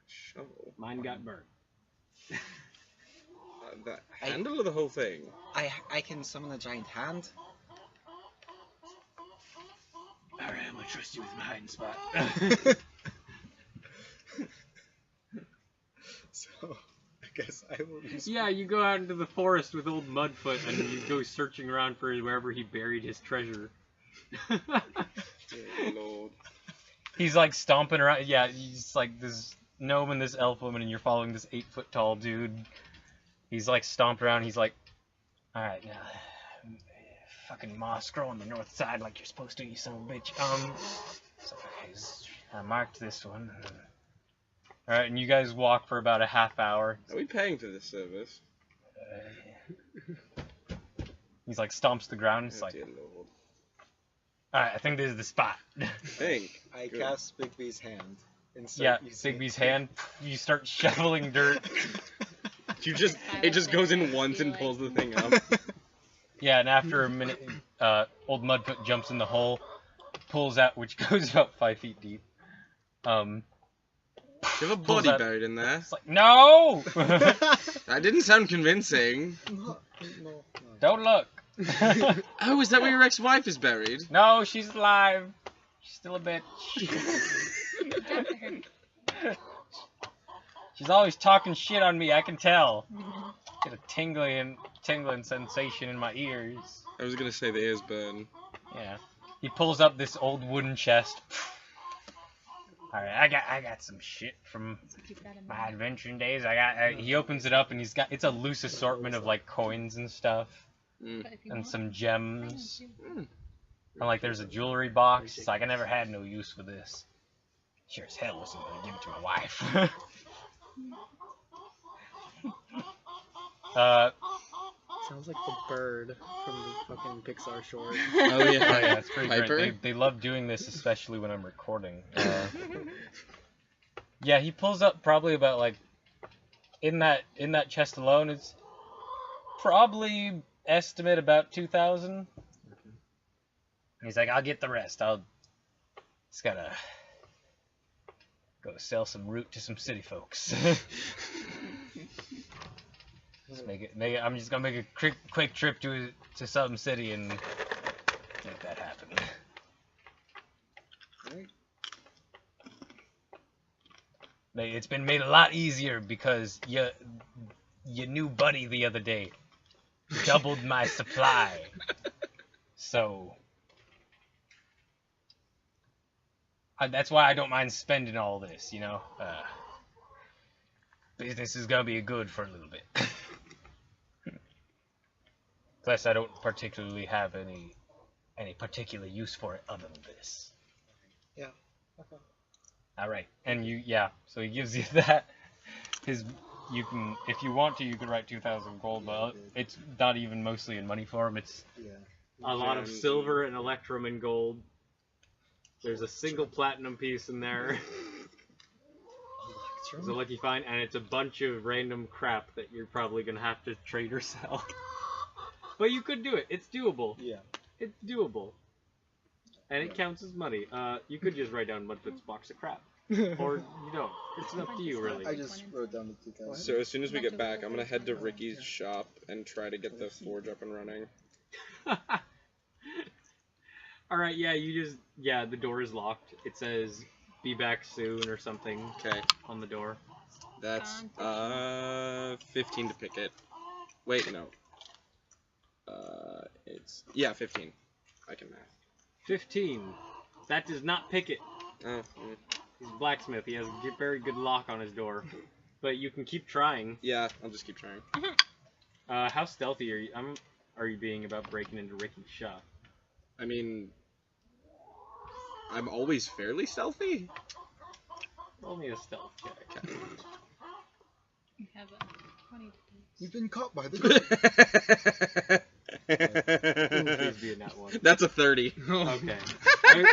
B: Shovel.
I: Mine got burnt.
B: The handle of the whole thing.
H: I can summon a giant hand.
I: All right, I'm gonna trust you with my hiding spot.
H: So I guess I will use.
A: Yeah, you go out into the forest with old Mudfoot and you go searching around for wherever he buried his treasure.
B: Dear Lord.
G: He's like stomping around. Yeah, he's like this gnome and this elf woman, and you're following this 8-foot tall dude. He's like stomped around. He's like, all right, now fucking moss grow on the north side like you're supposed to, you son of a bitch. So, okay, I marked this one. Alright, and you guys walk for about a half hour.
F: Are we paying for this service?
G: He's like stomps the ground. It's
F: Oh,
G: like,
F: dear Lord.
G: alright, I think this is the spot.
F: Think.
H: I
F: Good.
H: cast Bigby's hand. And
G: Yeah,
H: start using
G: Bigby's
H: it.
G: hand. You start shoveling dirt.
F: It just goes in once and pulls the thing up.
G: Yeah, and after a minute, old Mudfoot jumps in the hole, pulls out, which goes about 5 feet deep.
F: You have a
G: Pulls
F: body
G: out-
F: buried in there.
G: It's like, no!
F: That didn't sound convincing.
H: No.
G: Don't look.
F: Oh, is that where your ex-wife is buried?
G: No, she's alive. She's still a bitch. She's always talking shit on me, I can tell. Get a tingling sensation in my ears.
F: I was gonna say the ears burn.
G: Yeah. He pulls up this old wooden chest. Alright, I got some shit from
E: So keep that in
G: my
E: mind.
G: adventuring days. He opens it up and it's a loose assortment of like coins and stuff.
E: But if you
G: And
E: want,
G: some
E: I
G: gems.
E: know too.
G: And like there's a jewelry box. It's like I never had no use for this. Sure as hell wasn't gonna give it to my wife.
D: Sounds like the bird from the fucking Pixar short.
F: Oh
G: Oh yeah, it's pretty
F: Piper?
G: great. They love doing this, especially when I'm recording. Yeah, he pulls up probably about like in that chest alone. It's probably estimate about 2,000. He's like, I'll get the rest. Just gotta go sell some root to some city folks. Just make it. I'm just gonna make a quick trip to some city and make that happen. It's been made a lot easier because your new buddy the other day doubled my supply. So that's why I don't mind spending all this, you know. Business is gonna be good for a little bit. Plus, I don't particularly have any particular use for it other than this.
H: Yeah. Okay.
G: All right, and so he gives you that. You can, if you want to, you can write 2,000 gold, but it's not even mostly in money form. It's
H: Yeah.
A: A lot of
F: Gems
A: silver and electrum and gold. There's a single platinum piece in there. It's a lucky find, and it's a bunch of random crap that you're probably gonna have to trade or sell. But you could do it. It's doable.
H: Yeah.
A: It's doable. And it counts as money. You could just write down Mudfoot's box of crap. Or you don't. It's up to you, really.
H: I just wrote down the 2,000.
F: So as soon as we get back, I'm gonna head to Ricky's shop and try to get the forge up and running.
A: Alright, the door is locked. It says, be back soon or something
F: Okay,
A: on the door.
F: that's 15 to pick it. Wait, no. It's 15. I can math.
A: 15. That does not pick it.
F: Oh,
A: He's a blacksmith. He has a very good lock on his door. But you can keep trying.
F: yeah. I'll just keep trying.
A: How stealthy are you being about breaking into Ricky's shop?
F: I mean, I'm always fairly stealthy.
A: Roll me a stealth check.
E: You have a 20 to
H: You've been caught by the
A: Please be a nat 1.
F: That's a 30.
A: Okay.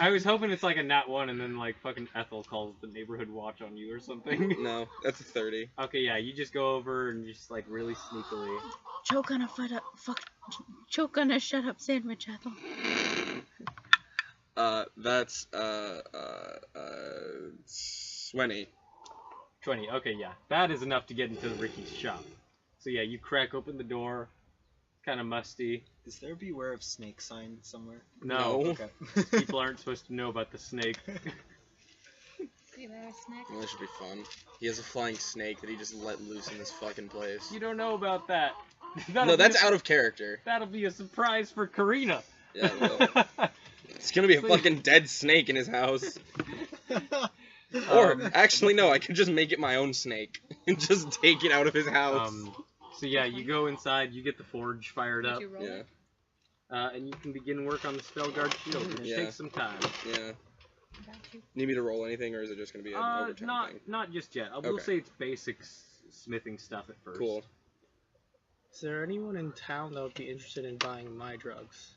A: I was hoping it's like a nat 1 and then like fucking Ethel calls the neighborhood watch on you or something.
F: No, that's a 30.
A: Okay, yeah, you just go over and just like really sneakily.
C: Choke on a shut up sandwich, Ethel.
F: That's 20.
A: 20. Okay, yeah. That is enough to get into Ricky's shop. So yeah, you crack open the door. Kind of musty.
H: Is there a beware of snake sign somewhere?
A: No.
F: No.
H: Okay.
A: People aren't supposed to know about the snake.
E: be there a snack.
F: Well, that should be fun. He has a flying snake that he just let loose in this fucking place.
A: You don't know about that.
F: No, that's out of character.
A: That'll be a surprise for Karina.
F: Yeah, well, it's gonna be a fucking dead snake in his house. Or, actually, no, I can just make it my own snake and just take it out of his house.
A: So yeah, you go inside, you get the forge fired
E: Did
A: up.
E: you roll
F: Yeah.
E: it?
A: and you can begin work on the spell guard shield, which
B: Yeah.
A: takes some time.
B: Yeah.
E: Got you.
B: Need me to roll anything, or is it just gonna be an overtime
A: Not
B: thing?
A: not just yet. I will
B: Okay.
A: say it's basic smithing stuff at first.
B: Cool.
D: Is there anyone in town that would be interested in buying my drugs?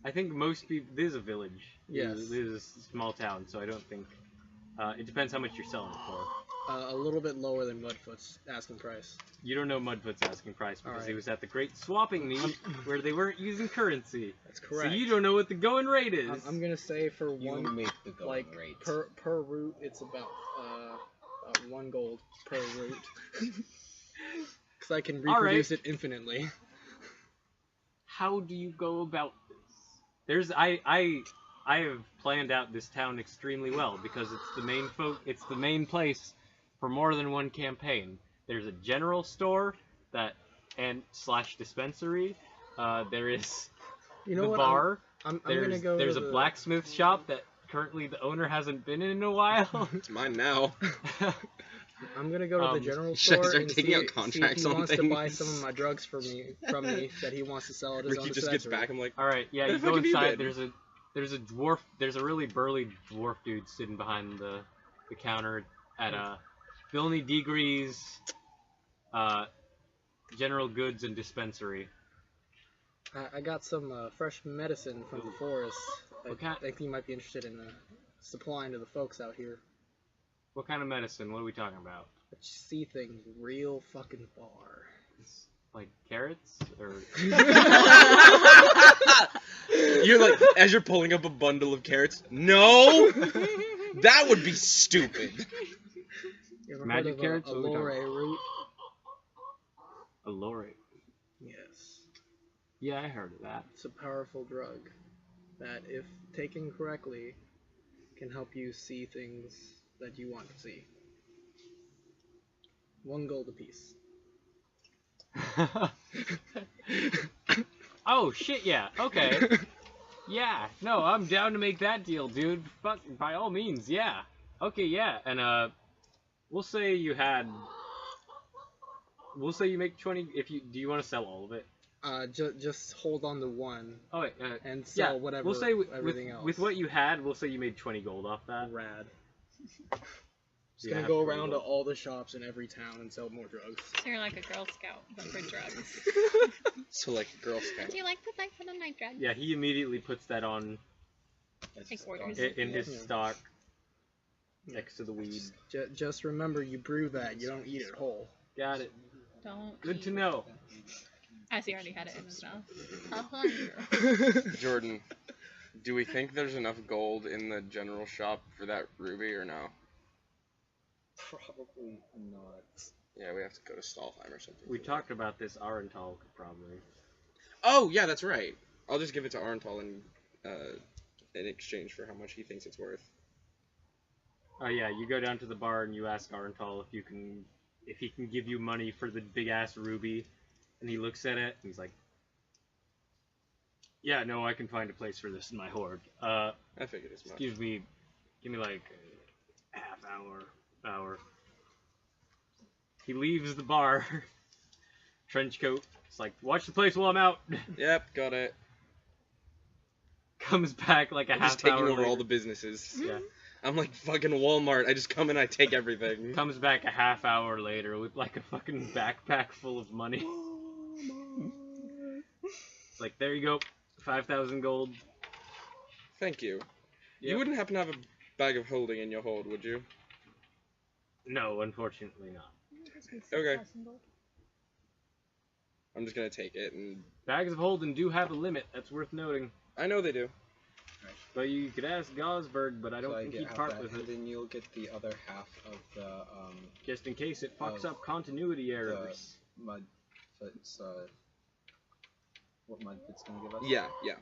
A: I think most people. This is a village.
D: Yes.
A: This is a small town, so I don't think. It depends how much you're selling it for.
D: A little bit lower than Mudfoot's asking price.
A: You don't know Mudfoot's asking price because
D: Alright.
A: he was at the Great Swapping Meet where they weren't using currency.
D: That's correct.
A: So you don't know what the going rate is.
D: I'm gonna say for
G: You
D: one,
G: make the going
D: like
G: rate.
D: per route, it's about 1 gold per route. Because I can
A: Alright.
D: reproduce it infinitely.
A: How do you go about this? I have planned out this town extremely well because it's the main place for more than one campaign. There's a general store and / dispensary. There is
D: You know
A: the
D: what?
A: bar.
D: I'm gonna go.
A: There's
D: to
A: a
D: the-
A: blacksmith shop that currently the owner hasn't been in a while.
B: It's mine now.
D: I'm gonna go to the
A: Um,
D: general
B: should I
D: store
B: start
D: and
B: taking out
D: see if
B: contracts
D: he
B: on
D: wants to buy
B: things?
D: some of my drugs from me that he wants to sell at his own
B: Ricky just gets
D: dispensary.
B: back. I'm like,
A: All right, yeah,
B: Where
A: you
B: the fuck
A: go
B: have you
A: inside.
B: been?
A: There's a dwarf. There's a really burly dwarf dude sitting behind the counter at Vilny Degrees, General Goods and Dispensary.
D: I got some fresh medicine from the forest. I
A: What kind-
D: think you might be interested in supplying to the folks out here.
A: What kind of medicine? What are we talking about?
D: But you see things real fucking far.
A: Like carrots or?
B: you're like, as you're pulling up a bundle of carrots. No, that would be stupid.
D: You ever
A: Magic
D: heard of
A: carrots?
D: a
A: What are we
D: lore
A: talking
D: root?
A: A lorry.
D: Yes.
A: Yeah, I heard of that.
D: It's a powerful drug that, if taken correctly, can help you see things that you want to see. 1 gold apiece.
A: Oh shit! Yeah. Okay. Yeah. No, I'm down to make that deal, dude. Fuck, by all means. Yeah. Okay. Yeah. And we'll say you had. We'll say you make 20. Do you want to sell all of it?
D: Just hold on to 1
A: Oh wait.
D: and sell
A: Yeah.
D: whatever.
A: We'll say
D: everything else.
A: with what you had, we'll say you made 20 gold off that.
D: Rad. Just
A: Yeah,
D: gonna go
A: 20
D: around to
A: gold.
D: all the shops in every town and sell more drugs.
E: So you're like a Girl Scout, but for drugs.
B: So like Girl Scout.
E: Do you like the light for the night drug?
A: Yeah. He immediately puts that on
E: Take orders.
A: in his
D: Yeah.
A: stock next to the weed.
D: Just remember, you brew that. You don't eat it whole.
A: Got it.
E: Don't.
A: Good
E: eat
A: to
E: it.
A: know.
E: As he already had it in his mouth. How hungry.
B: Jordan, do we think there's enough gold in the general shop for that ruby or no?
G: Probably not.
B: Yeah, we have to go to Stalheim or something.
A: We
B: for that.
A: talked about this. Arental could probably.
B: Oh yeah, that's right. I'll just give it to Arntal in exchange for how much he thinks it's worth.
A: Oh yeah, you go down to the bar and you ask Arental if he can give you money for the big ass ruby, and he looks at it and he's like, "Yeah, no, I can find a place for this in my hoard.
B: I figured as much.
A: Excuse me, give me like a half hour." He leaves the bar, trench coat. It's like, "Watch the place while I'm out."
B: Yep, got it.
A: Comes back like a
B: I'm
A: half
B: just taking
A: hour
B: over all
A: later.
B: the businesses.
A: Yeah.
B: I'm like fucking Walmart. I just come in, I take everything.
A: Comes back a half hour later with like a fucking backpack full of money. It's like, there you go, 5,000 gold.
B: Thank you. You
A: Yep.
B: wouldn't happen to have a bag of holding in your hold, would you?
A: No, unfortunately not.
B: Okay. I'm just gonna take it, and
A: Bags of holding do have a limit, that's worth noting.
B: I know they do.
A: But you could ask Gosberg, but I don't
H: So
A: think
H: get
A: he'd
H: half
A: part
H: that,
A: with
H: and
A: it.
H: then you'll get the other half of the
A: Just in case it fucks
H: of
A: up continuity errors.
H: mud. So it's what mud it's gonna give us.
B: Yeah, yeah.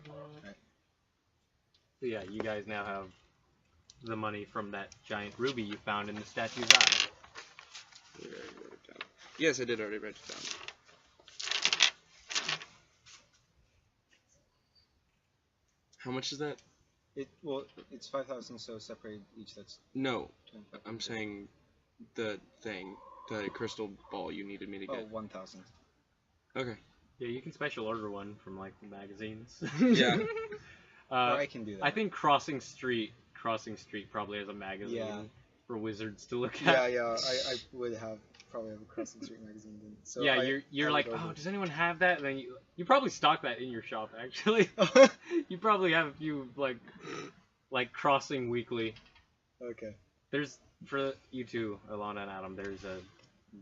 A: So yeah, you guys now have the money from that giant ruby you found in the statue's eye.
B: We already wrote it down. Yes, I did already write it down. How much is that?
H: It's 5,000. So separate each. That's
B: No,
H: 25.
B: I'm saying the thing, the crystal ball you needed me to
H: Oh,
B: get.
H: 1,000.
B: Okay.
A: Yeah, you can special order one from like the magazines.
B: Yeah.
H: Or I can do that.
A: I think Crossing Street probably has a magazine
H: Yeah.
A: for wizards to look
H: Yeah,
A: at.
H: yeah. I would probably have a Crossing Street magazine then. So
A: yeah,
H: I
A: you're
H: would
A: like,
H: order
A: oh,
H: it.
A: does anyone have that? And then you probably stock that in your shop actually. You probably have a few like Crossing Weekly.
H: Okay.
A: There's for you two, Alana and Adam. There's a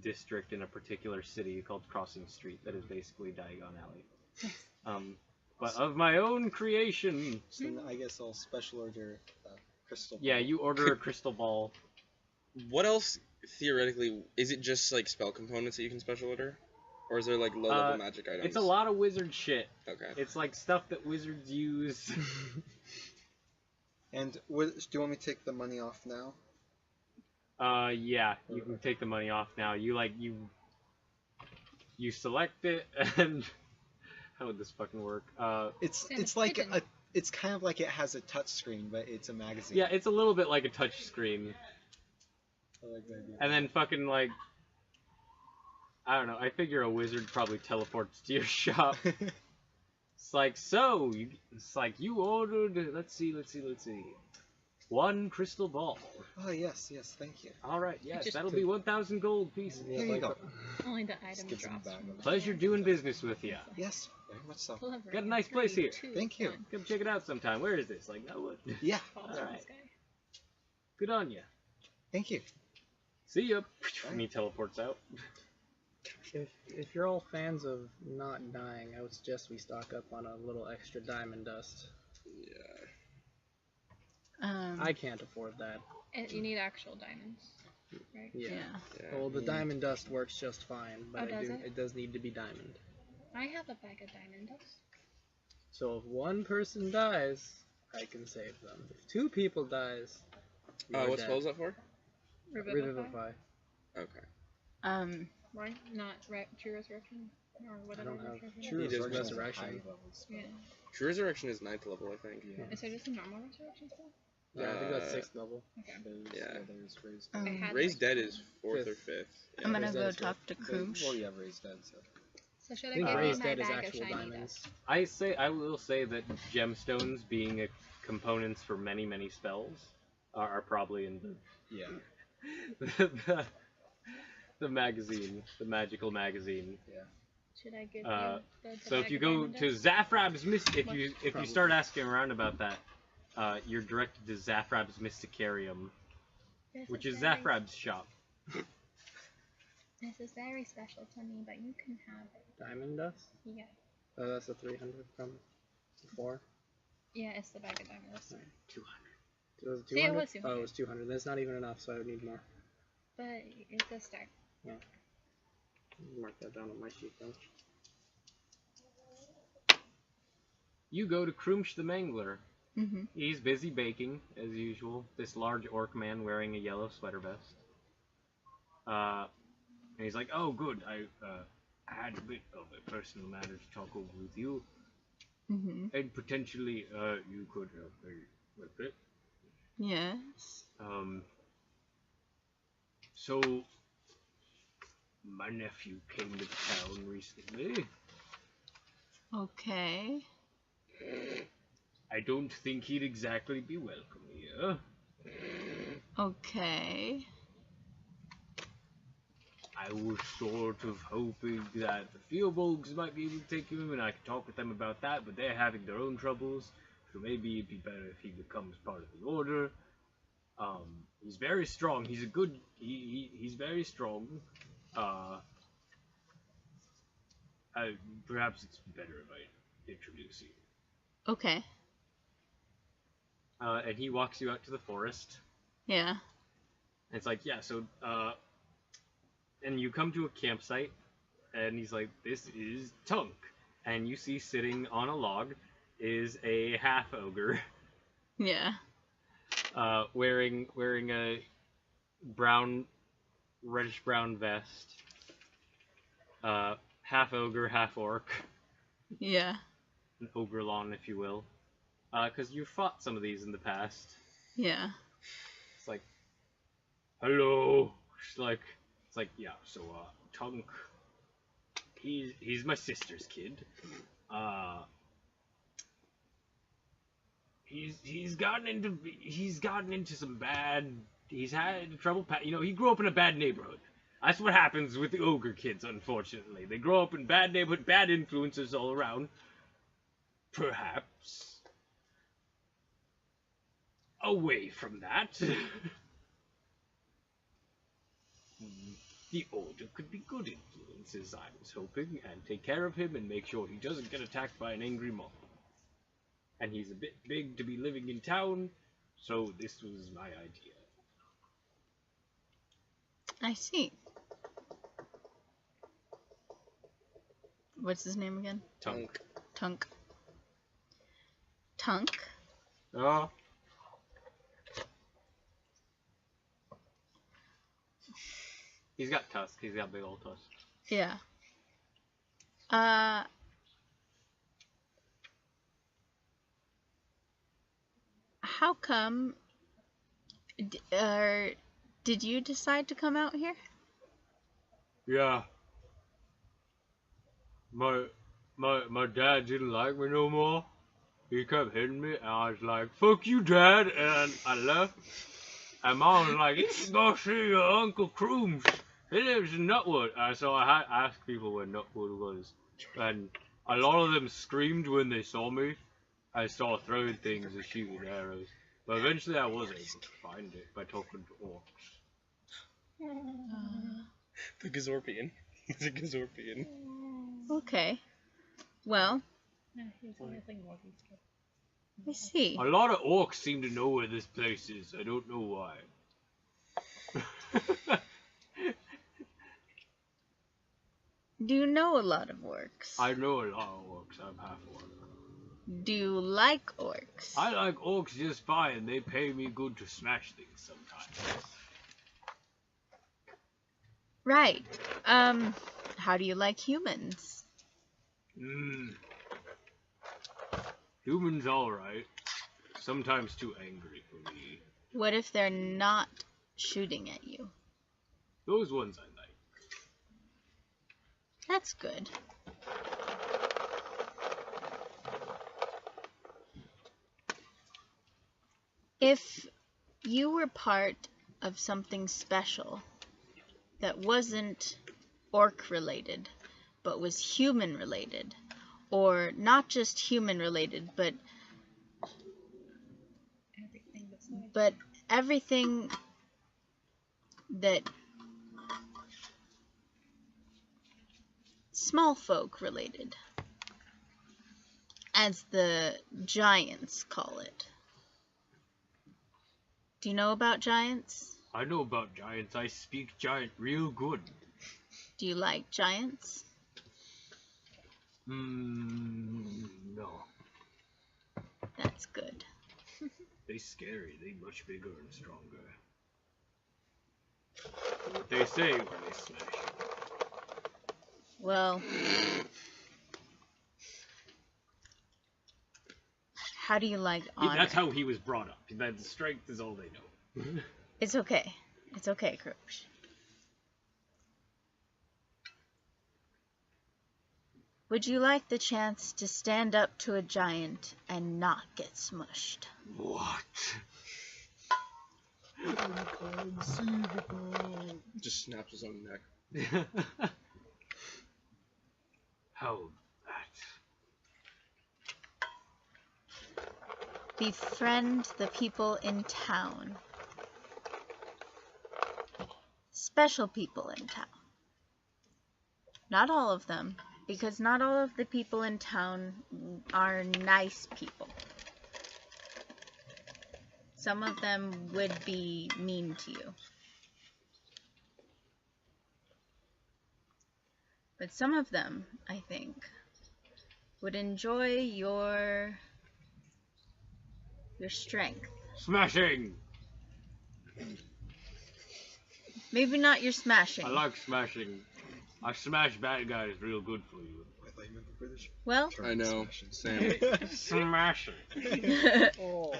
A: district in a particular city called Crossing Street that is basically Diagon Alley. But of my own creation.
H: So then I guess I'll special order crystal.
A: Yeah,
H: ball.
A: you order a crystal ball.
B: What else theoretically is it? Just like spell components that you can special order, or is there like low level magic items?
A: It's a lot of wizard shit.
B: Okay.
A: It's like stuff that wizards use.
H: And do you want me to take the money off now?
A: Yeah, you can take the money off now. You select it, and how would this fucking work?
H: It's like it's kind of like it has a touch screen, but it's a magazine.
A: Yeah, it's a little bit like a touch screen.
H: I like that idea.
A: And then fucking like, I don't know. I figure a wizard probably teleports to your shop. It's like, so it's like you ordered. Let's see. One crystal ball.
H: Oh yes, thank you.
A: All right, yes,
E: Just
A: that'll be 1,000 gold pieces.
H: Here you go.
E: Only the item
H: Skip some
E: drops.
H: bag
E: from
H: of-
E: the
A: Pleasure doing business with you.
H: Yes, very much so.
E: Clever.
A: Got a nice
E: Three,
A: place here.
E: two,
H: Thank you.
E: one.
A: Come check it out sometime. Where is this? Like, no what?
H: Yeah,
E: Falls
A: All
E: from
A: right.
E: the sky.
A: Good on you.
H: thank you.
A: See ya. And he teleports out.
D: If you're all fans of not dying, I would suggest we stock up on a little extra diamond dust.
B: Yeah.
D: I can't afford that.
E: You need actual diamonds, right?
D: Yeah.
B: Yeah.
D: Well, the diamond dust works just fine, but
E: Oh, does it?
D: it does need to be diamond.
E: I have a bag of diamond dust.
D: So if one person dies, I can save them. If two people dies, you're
B: What
D: dead.
B: spell is that for?
E: Revivify.
D: Revivify.
B: Okay.
E: Right? Not true resurrection or
D: I
E: whatever.
D: don't have
E: resurrection.
D: true
B: He does
D: resurrection.
E: Yeah.
B: True Resurrection is 9th level, I think.
H: Yeah.
E: Is there just a normal resurrection spell?
D: Yeah, I think that's
B: Uh,
D: 6th level.
E: Okay.
B: Yeah.
H: There's raised.
E: I had
B: Raised
E: like-
B: Dead is 4th or 5th.
C: I'm gonna
D: Raised
C: go
D: Dead is
C: talk to Kroomsh.
H: Well, yeah, raised dead. So.
E: So should
D: I
E: I
D: think
E: give
D: raised
E: you my
D: dead is
E: bag of
D: actual
E: shiny
D: diamonds.
E: dust?
A: I will say that gemstones being components for many spells are probably in
H: Yeah.
A: the magazine, the magical magazine.
E: Should I give
A: Uh,
E: you the
A: So if
E: bag
A: you
E: of
A: go
E: diamond
A: to
E: dust?
A: Zafrab's if you
D: Probably.
A: start asking around about that, you're directed to Zafrab's Mysticarium,
E: This
A: which is
E: very-
A: Zafrab's shop.
E: This is very special to me, but you can have it.
D: Diamond dust?
E: Yeah.
D: Oh, that's the 300 from before.
E: Yeah, it's the bag of diamond dust.
A: 200.
D: Was it
E: Yeah, it
D: 200?
E: was 200.
D: Oh, it was 200. That's not even enough, so I would need more.
E: But it's a start.
D: Mark that down on my sheet, though.
A: You go to Kroomsh the Mangler.
C: Mm-hmm.
A: He's busy baking, as usual. This large orc man wearing a yellow sweater vest. And he's like, "Oh, good. I had a bit of a personal matter to talk over with you,
C: Mm-hmm.
A: and potentially you could help me with it.
C: Yes.
A: So my nephew came to town recently.
C: Okay.
A: I don't think he'd exactly be welcome here.
C: Okay.
A: I was sort of hoping that the Fearbolgs might be able to take him, and I could talk with them about that, but they're having their own troubles, so maybe it'd be better if he becomes part of the Order. He's very strong. He's a good... He's very strong. Perhaps it's better if I introduce you.
C: Okay.
A: And he walks you out to the forest.
C: Yeah.
A: And it's like, yeah, so, and you come to a campsite, and he's like, this is Tunk. And you see sitting on a log is a half-ogre,
C: Yeah.
A: wearing a reddish-brown vest, half-ogre, half-orc,
C: Yeah.
A: an ogrelon, if you will. Because you fought some of these in the past.
C: Yeah.
A: It's like, hello. It's like, yeah. So, Tunk
I: he's my sister's kid. He's gotten into some bad. He's had trouble. He grew up in a bad neighborhood. That's what happens with the ogre kids, unfortunately. They grow up in bad neighborhood, bad influences all around. Perhaps away from that, the older could be good influences, I was hoping, and take care of him and make sure he doesn't get attacked by an angry mob. And he's a bit big to be living in town, so this was my idea.
C: I see. What's his name again?
F: Tunk.
C: Tunk. Tunk?
I: Oh.
A: He's got tusks. He's got big old tusks.
C: Yeah. How come did you decide to come out here?
I: Yeah. My dad didn't like me no more. He kept hitting me, and I was like, "Fuck you, Dad," and I left. And Mom was like, "You should go see your Uncle Crooms. He lives in Nutwood." So I had asked people where Nutwood was, and a lot of them screamed when they saw me. I started throwing things and shooting arrows. But eventually I was able to find it by talking to orcs.
B: The Gazorpian. He's a Gazorpian.
C: Okay. Well, I see.
I: A lot of orcs seem to know where this place is. I don't know why.
C: Do you know a lot of orcs?
I: I know a lot of orcs. I'm half orc.
C: Do you like orcs?
I: I like orcs just fine. They pay me good to smash things sometimes.
C: Right. How do you like humans?
I: Humans alright. Sometimes too angry for me.
C: What if they're not shooting at you?
I: Those ones I like.
C: That's good. If you were part of something special that wasn't orc related, but was human related, or not just human related, but everything that small folk related, as the giants call it. Do you know about giants?
I: I know about giants. I speak giant real good.
C: Do you like giants?
I: No.
C: That's good.
I: They scary. They much bigger and stronger. What they say when they smash.
C: Well, how do you like honor?
I: That's how he was brought up. That strength is all they know.
C: It's okay. It's okay, Krush. Would you like the chance to stand up to a giant and not get smushed?
I: What?
B: Just snaps his own neck.
I: How that?
C: Befriend the people in town. Special people in town. Not all of them, because not all of the people in town are nice people. Some of them would be mean to you. But some of them, I think, would enjoy your strength.
I: Smashing!
C: Maybe not your smashing.
I: I like smashing. I smash bad guys real good for you.
C: Well,
B: I know. Same.
I: Smashing.
D: Oh.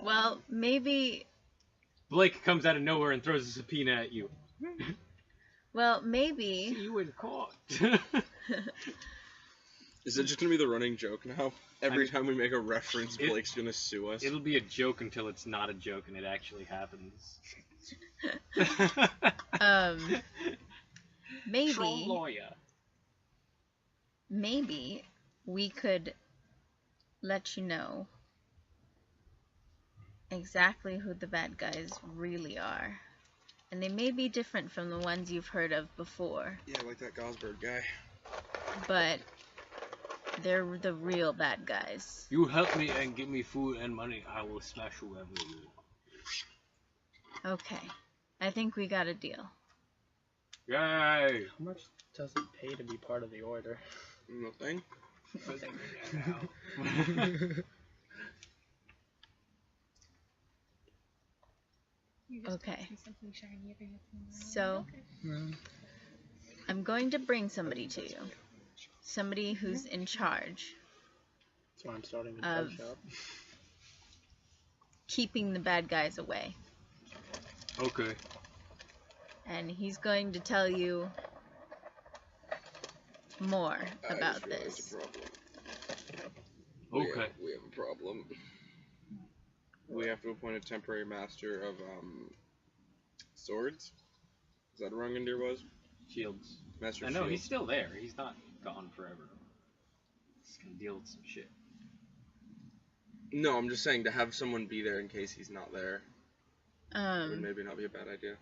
C: well, maybe Well,
I: See
C: maybe.
I: you in court.
B: Is it just gonna be the running joke now? Every
I: mean,
B: time we make a reference,
I: it-
B: Blake's gonna sue us.
I: It'll be a joke until it's not a joke and it actually happens.
C: Um,
I: Troll
C: maybe,
I: lawyer.
C: maybe we could let you know exactly who the bad guys really are. And they may be different from the ones you've heard of before,
B: Yeah, like that Gosberg guy.
C: but they're the real bad guys.
I: You help me and give me food and money, I will smash whoever you are.
C: Okay. I think we got a deal.
I: Yay!
D: How much does it pay to be part of the order?
B: Nothing.
E: You just
C: Okay.
E: toss me something shiny every once in a while.
C: So,
E: Okay.
C: I'm going to bring somebody to you. Somebody who's in charge
D: That's why I'm starting the
C: Of-
D: drug shop.
C: keeping the bad guys away.
I: Okay.
C: And he's going to tell you more about this.
I: Okay.
B: We have a problem. We have to appoint a temporary master of swords. Is that what Rungandir was?
I: Shields.
B: Master
I: I
B: of
I: know,
B: shields.
I: he's still there. He's not gone forever. He's gonna deal with some shit.
B: No, I'm just saying to have someone be there in case he's not there would maybe not be a bad idea.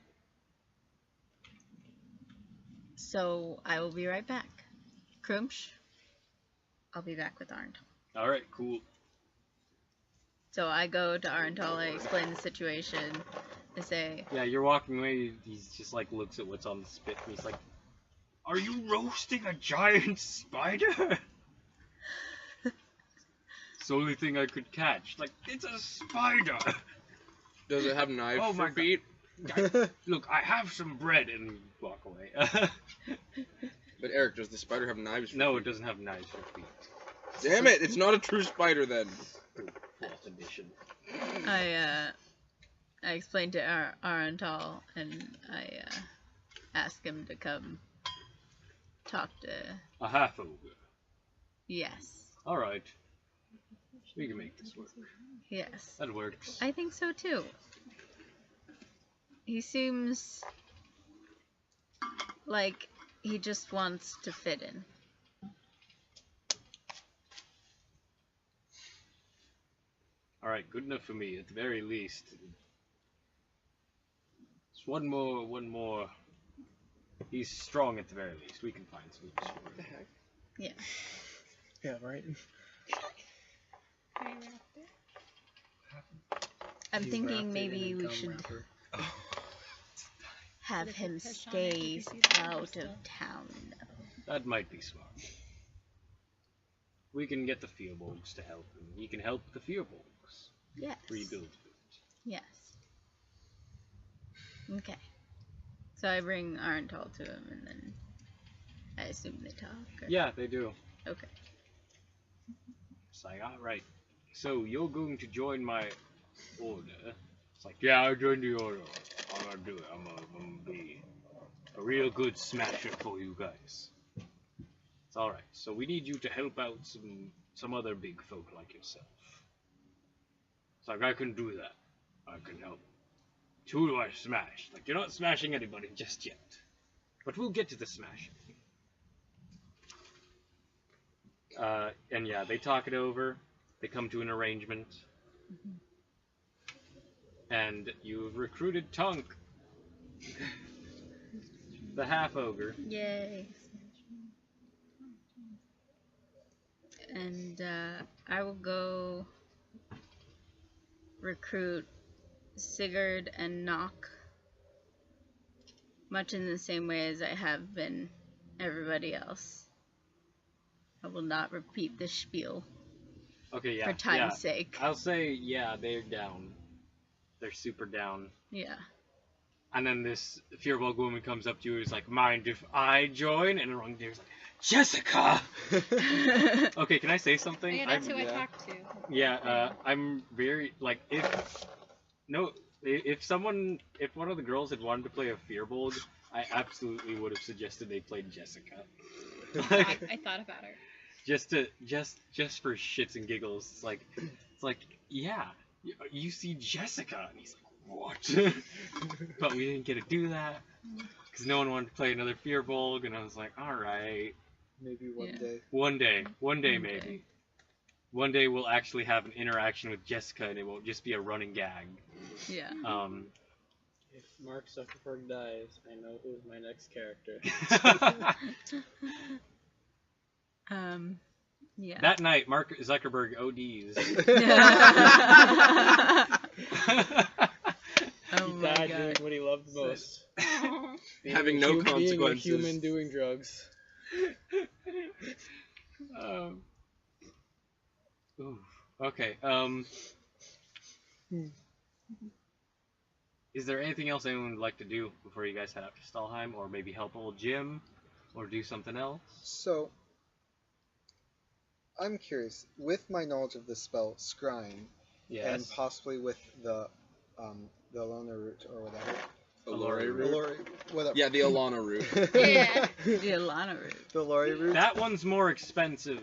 C: So I will be right back. Krumsh, I'll be back with Arndt.
I: Alright, cool.
C: So I go to Arntal, I explain the situation. I say,
I: Yeah, you're walking away, he's just like looks at what's on the spit and he's like, are you roasting a giant spider? It's the only thing I could catch. Like, it's a spider!
B: Does it have knives
I: Oh
B: for
I: my God.
B: feet?
I: Look, I have some bread and walk away.
B: But Eric, does the spider have knives for
I: No,
B: feet?
I: it doesn't have knives for feet.
B: Damn it, it's not a true spider then.
I: Fourth edition.
C: I explain to Arntal and I ask him to come talk to.
I: A half ogre.
C: Yes,
I: Alright. We can make this work.
C: yes.
I: That works.
C: I think so too. He seems like he just wants to fit in.
I: Alright, good enough for me, at the very least. Just one more. He's strong at the very least. We can find some use for it.
C: Yeah.
D: Yeah, right?
E: Can I wrap it?
C: I'm
D: You
C: thinking
D: wrapped it
C: maybe
D: in a
C: we
D: gum
C: should
D: wrapper.
C: have
E: If
C: him
E: it push on it,
C: stay
E: you can see the
C: out of
E: stuff.
C: town.
I: That might be smart. We can get the Fearbolgs to help him. He can help the Fearbolgs
C: Yes.
I: rebuild it.
C: Yes. Okay. So I bring Arntal to him, and then I assume they talk. Or...
I: Yeah, they do.
C: Okay.
I: It's like, alright. So, you're going to join my order. It's like, yeah, I joined the order. I'm gonna do it. I'm gonna be a real good smasher for you guys. It's alright. So, we need you to help out some other big folk like yourself. It's like, I can do that. I can help. Who do I smash? Like, you're not smashing anybody just yet. But we'll get to the smashing. And yeah, they talk it over. They come to an arrangement. And you've recruited Tunk, the half ogre.
C: Yay. And I will go recruit Sigurd and Nock, much in the same way as I have been everybody else. I will not repeat the spiel
I: Okay, yeah.
C: for time's
I: yeah.
C: sake.
I: I'll say, yeah, they're down. They're super down.
C: Yeah.
I: And then this Fearbog woman comes up to you and is like, mind if I join? And Rungdir's like, Jessica! Okay, can I say something?
E: Yeah, that's
I: I'm-
E: who I
B: yeah.
E: talked to.
I: Yeah, I'm very, like, if one of the girls had wanted to play a Fearbold,
G: I absolutely would have suggested they played Jessica.
E: I thought about her.
G: just for shits and giggles. It's like yeah, you see Jessica, and he's like, what? But we didn't get to do that because no one wanted to play another Fearbolg, and I was like, all right,
H: Maybe one
C: Yeah.
H: day.
G: one day
C: One
G: maybe.
C: day.
G: One day we'll actually have an interaction with Jessica, and it won't just be a running gag.
C: Yeah.
D: If Mark Zuckerberg dies, I know who's my next character.
C: Yeah.
G: That night, Mark Zuckerberg ODs.
C: Oh
D: He
C: my
D: died
C: god.
D: doing what he loved most.
B: Having no
D: Being a
B: consequences.
D: human doing drugs.
G: Ooh, okay. Is there anything else anyone would like to do before you guys head out to Stalheim, or maybe help old Jim, or do something else?
H: So, I'm curious. With my knowledge of the spell Scrying, and possibly with the Alona root or whatever.
B: Alori root.
H: Alori, whatever.
B: Yeah, the Alana root.
E: Yeah.
C: The Alana root.
H: The Alori root.
G: That one's more expensive.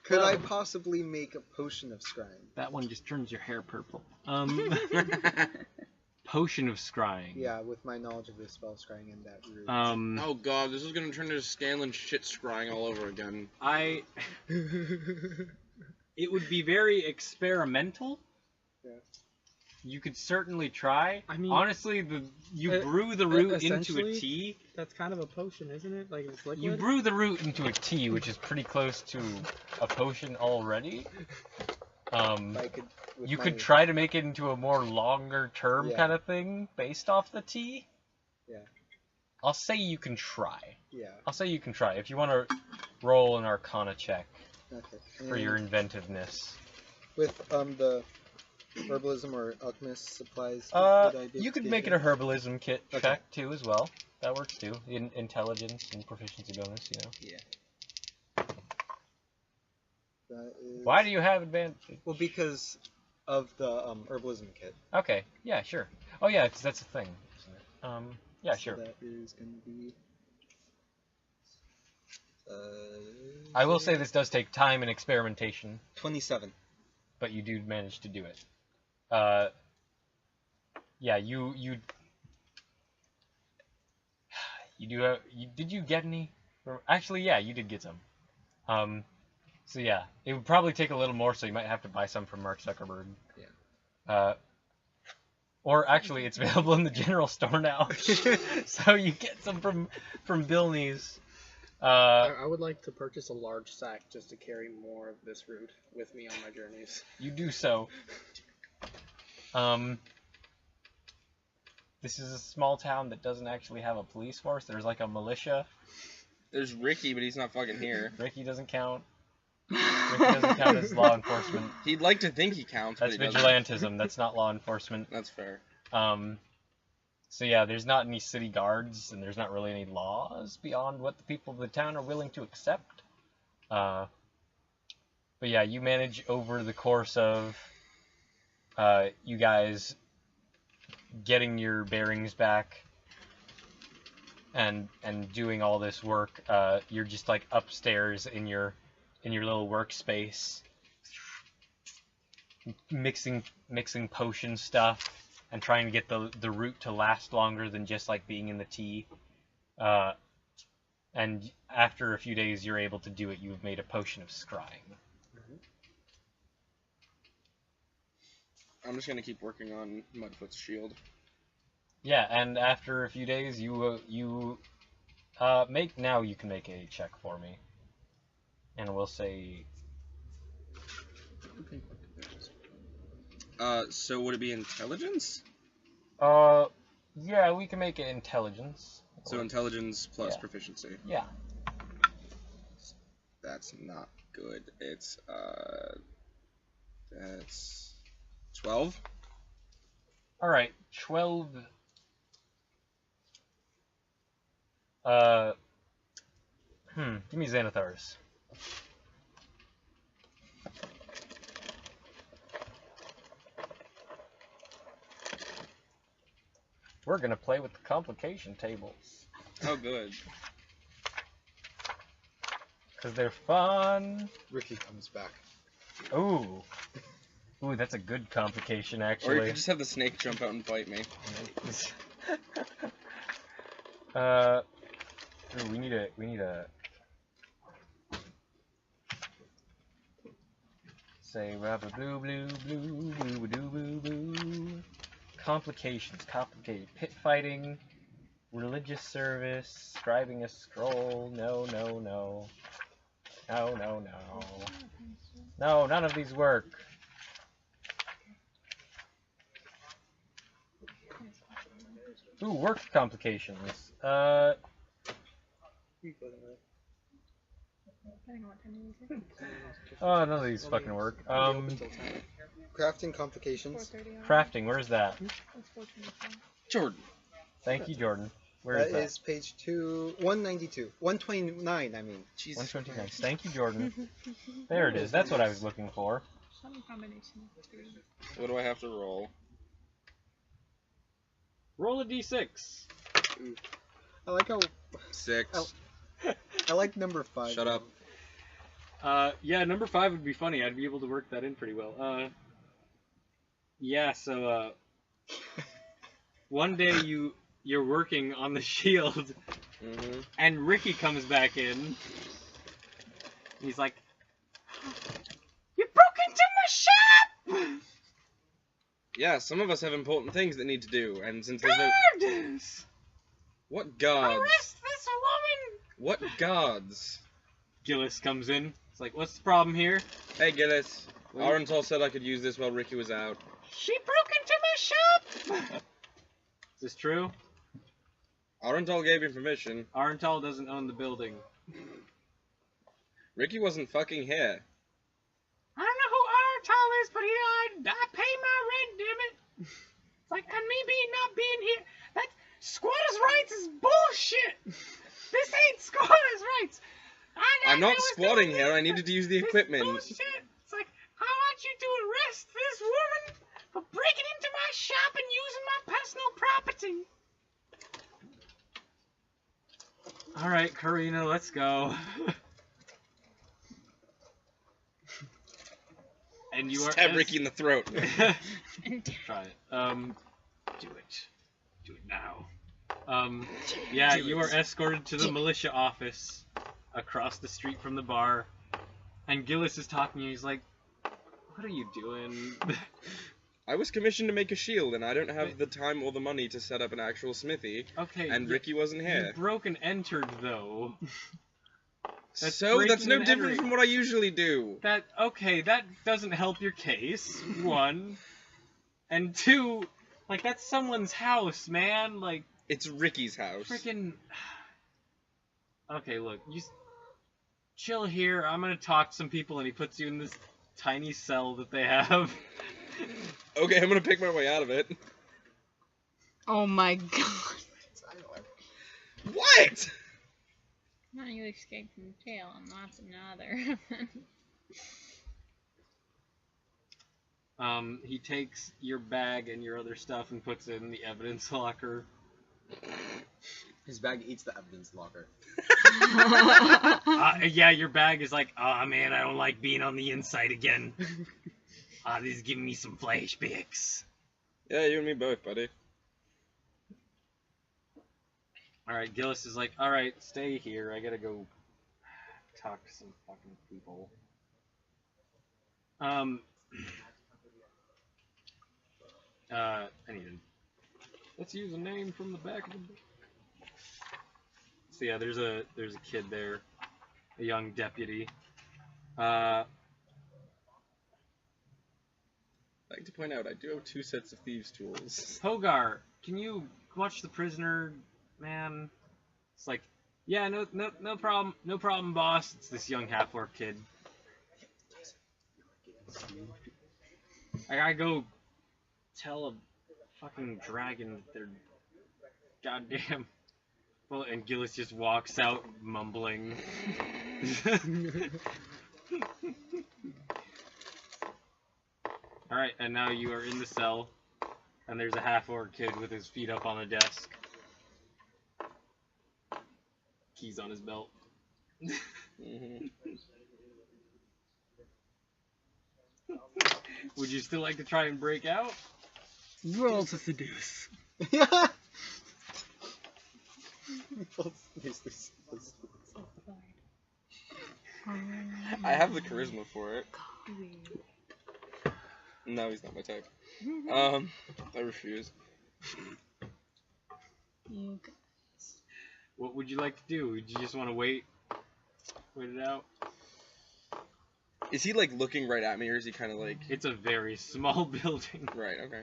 H: Could I possibly make a potion of Scrying?
G: That one just turns your hair purple. Potion of scrying.
H: Yeah, with my knowledge of the spell Scrying and that root.
B: Oh god, this is gonna turn into Scanlan shit scrying all over again.
G: It would be very experimental.
H: Yeah.
G: You could certainly try.
D: I mean,
G: honestly, you brew the root into a
D: essentially,
G: tea.
D: That's kind of a potion, isn't it? Like it's liquid.
G: You brew the root into a tea, which is pretty close to a potion already. You could try to make it into a more longer term kind of thing based off the tea.
H: Yeah.
G: I'll say you can try.
H: Yeah.
G: I'll say you can try. If you want to roll an Arcana check
H: Okay.
G: for your inventiveness.
H: With the herbalism or alchemist supplies.
G: You could make it a herbalism kit check too as well. That works too. Intelligence and proficiency bonus, you know.
H: Yeah. That is...
G: Why do you have advantage?
H: Well, because of the herbalism kit.
G: Okay. Yeah. Sure. Oh yeah, that's a thing, isn't it? Yeah. Sure.
H: So that is going to be.
G: I will say this does take time and experimentation.
H: 27.
G: But you do manage to do it. Yeah, you do have. Did you get any? Actually, yeah, you did get some. So yeah, it would probably take a little more, so you might have to buy some from Mark Zuckerberg.
H: Yeah.
G: Or actually, it's available in the general store now, so you get some from Billney's.
D: I would like to purchase a large sack just to carry more of this root with me on my journeys.
G: You do so. This is a small town that doesn't actually have a police force. There's like a militia.
B: There's Ricky, but he's not fucking here.
G: Ricky doesn't count. Ricky doesn't count as law enforcement.
B: He'd like to think he counts,
G: That's
B: but he
G: vigilantism. That's not law enforcement.
B: That's fair.
G: So yeah, there's not any city guards, and there's not really any laws beyond what the people of the town are willing to accept. But yeah, you manage over the course of you guys getting your bearings back and doing all this work. You're just like upstairs in your little workspace, mixing potion stuff and trying to get the root to last longer than just like being in the tea. And after a few days, you're able to do it. You've made a potion of scrying.
B: I'm just gonna keep working on Mudfoot's shield.
G: Yeah, and after a few days, you make now. You can make a check for me, and we'll say.
B: So would it be intelligence?
G: Yeah, we can make it intelligence.
B: So intelligence plus proficiency.
G: Yeah.
B: That's not good. It's that's 12.
G: All right, 12. Give me Xanathar's. we're gonna play with the complication tables.
F: Oh, good.
G: Because they're fun.
H: Ricky comes back.
G: Ooh. Ooh, that's a good complication,
F: Or you
G: actually.
F: could just have the snake jump out and bite me.
G: Ooh, we need a. Say rubber blue blue blue blue blue blue blue. Complications, complicated pit fighting, religious service, scribing a scroll. No, no, no. No, no, no. No, none of these work. Ooh, work complications. Oh, none of these fucking work.
H: Crafting complications.
G: Crafting, where's that?
F: Jordan.
G: Thank you, Jordan. Where
H: That
G: is that?
H: is page 192. 129, I mean.
F: Jesus
G: 129.
F: Christ.
G: Thank you, Jordan. There it is. That's what I was looking for.
E: Some combination of three.
F: What do I have to roll?
I: Roll a d6.
H: I like how
F: 6.
H: Oh. I like number 5.
F: Shut up.
I: Yeah, number 5 would be funny. I'd be able to work that in pretty well. Yeah, so, one day you're working on the shield, and Ricky comes back in. He's like, "You broke into my shop!"
F: Yeah, some of us have important things that need to do, and since there's no...
I: Guards!
F: What gods?
I: Arrest this woman!
F: What gods?
I: Gillis comes in. It's like, what's the problem here?
F: Hey, Gillis. Arental said I could use this while Ricky was out.
I: She broke into my shop! Is this true?
F: Arental gave you permission.
I: Arental doesn't own the building.
F: Ricky wasn't fucking here.
I: I don't know who Arental is, but I pay my rent, damn it. It's like, and me not being here, that's squatters' rights is bullshit. This ain't squatters' rights.
F: I'm not squatting here, I needed to use the equipment.
I: Bullshit. It's like, I want you to arrest this woman for breaking into my shop and using my personal property. Alright, Karina, let's go. And you are
F: Stab Ricky in the throat.
I: Try it. Do it. Do it now. Yeah, you are escorted to the militia office across the street from the bar. And Gillis is talking to you. He's like, what are you doing?
F: I was commissioned to make a shield, and I don't have the time or the money to set up an actual smithy.
I: Okay.
F: And Ricky wasn't here.
I: You broke and entered, though. That's
F: So that's
I: breaking
F: no
I: and
F: different
I: entering.
F: from what I usually do.
I: That doesn't help your case. 1. And 2, like, that's someone's house, man. Like,
F: It's Ricky's house.
I: freaking. Okay, look, you chill here. I'm gonna talk to some people, and he puts you in this tiny cell that they have.
F: Okay, I'm gonna pick my way out of it.
C: Oh my god.
F: What?
E: No, you escaped from jail, and that's another.
I: He takes your bag and your other stuff and puts it in the evidence locker.
J: His bag eats the evidence locker.
I: Yeah, your bag is like, oh man, I don't like being on the inside again. This is giving me some flashbacks.
F: Yeah, you and me both, buddy.
I: Alright, Gillis is like, alright, stay here. I gotta go talk to some fucking people. I need to... Let's use a name from the back of the book. So yeah, there's a kid there. A young deputy.
F: I'd like to point out, I do have 2 sets of thieves' tools.
I: Hogar, can you watch the prisoner, man? It's like, yeah, no problem, boss. It's this young half-orc kid. I gotta go tell a fucking dragon that they're goddamn. Well, and Gillis just walks out mumbling. Alright, and now you are in the cell.
A: And there's a half-orc kid with his feet up on the desk. Keys on his belt.
B: Mm-hmm.
A: Would you still like to try and break out?
D: Roll to seduce.
H: Yeah.
B: I have the charisma for it. No, he's not my type. I refuse.
C: You
A: What would you like to do? Would you just want to wait it out?
B: Is he like looking right at me, or is he kind of like?
A: It's a very small building.
B: Right. Okay.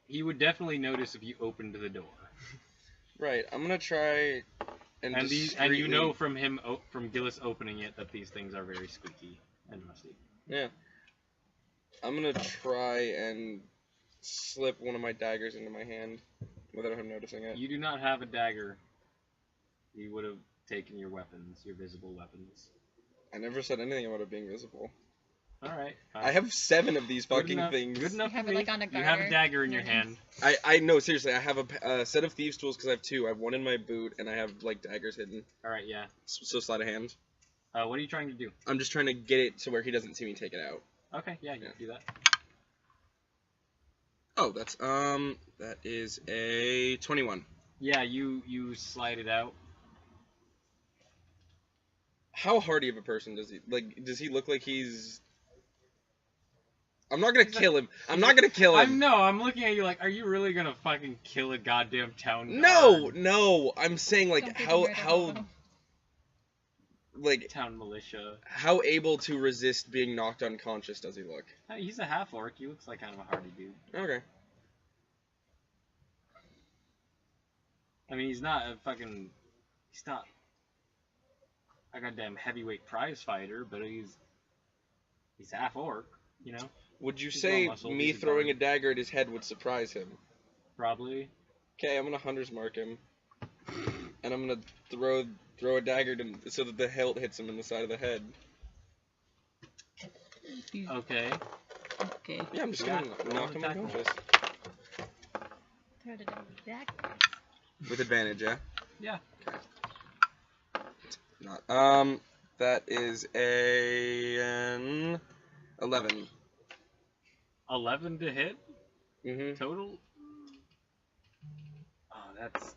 A: He would definitely notice if you opened the door.
B: Right. I'm gonna try and
A: And you know from him from Gillis opening it that these things are very squeaky and rusty.
B: Yeah. I'm gonna try and slip one of my daggers into my hand without him noticing it.
A: You do not have a dagger. You would have taken your weapons, your visible weapons.
B: I never said anything about it being visible.
A: Alright.
B: I have 7 of these
A: Good
B: fucking
A: enough,
B: things.
A: Good enough
E: You have
A: for
E: it,
A: me.
E: like, on a
A: You have a
E: garter.
A: dagger in your hand.
B: I no, seriously, I have a set of thieves' tools because I have 2. I have 1 in my boot, and I have like daggers hidden.
A: Alright, yeah.
B: So sleight of hand.
A: What are you trying to do?
B: I'm just trying to get it to where he doesn't see me take it out.
A: Okay, yeah, you can do that.
B: Oh, that is a 21.
A: Yeah, you slide it out.
B: How hardy of a person does he like? Does he look like he's? I'm not gonna kill him. I'm not gonna kill him.
A: I'm looking at you like, are you really gonna fucking kill a goddamn town
B: No,
A: guard?
B: no. I'm saying like
E: Don't be
B: how
E: weird about it.
B: like
A: Town militia.
B: how able to resist being knocked unconscious does he look?
A: He's a half orc. He looks like kind of a hardy dude.
B: Okay.
A: I mean, he's not a goddamn heavyweight prize fighter, but he's half orc, you know?
B: Would you
A: He's
B: say
A: well muscled,
B: me
A: he's a
B: throwing a
A: guard.
B: dagger at his head would surprise him?
A: Probably.
B: Okay, I'm gonna hunter's mark him, and I'm gonna throw a dagger so that the hilt hits him in the side of the head.
A: Okay.
C: okay.
B: Yeah, I'm just
A: Yeah,
B: gonna
A: roll
B: knock
A: an
B: him
A: attack
B: unconscious
E: Throw it at the dagger.
B: with advantage. Yeah.
A: Yeah.
B: Not. That is an 11.
A: 11 to hit
B: Mm-hmm.
A: total. Oh, that's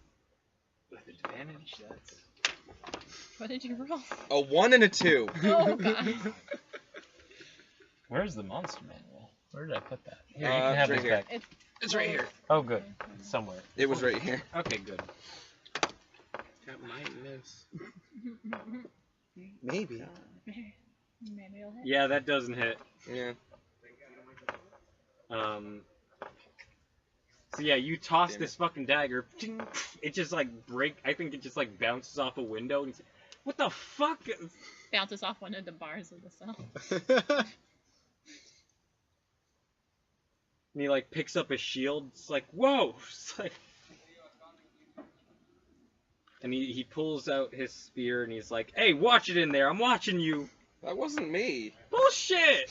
A: with advantage. That's
E: What did you roll?
B: A 1 and a 2.
E: Oh god.
G: Where's the monster manual? Where did I put that? Here, you
B: Uh,
G: can have
B: right
G: this
B: here.
G: back.
B: It's right here.
G: Oh, good. It's somewhere.
B: It was right here.
A: okay. Good.
B: That might miss.
H: Maybe.
E: Maybe it'll hit.
A: Yeah, that doesn't hit.
B: Yeah.
A: So yeah, you toss
B: Damn
A: this fucking dagger. Ting, it just like I think it just like bounces off a window. And what the fuck?
E: Bounces off one of the bars of the cell.
A: And he like picks up his shield. It's like whoa. It's like, and he pulls out his spear and he's like, "Hey, watch it in there. I'm watching you."
B: That wasn't me.
A: Bullshit.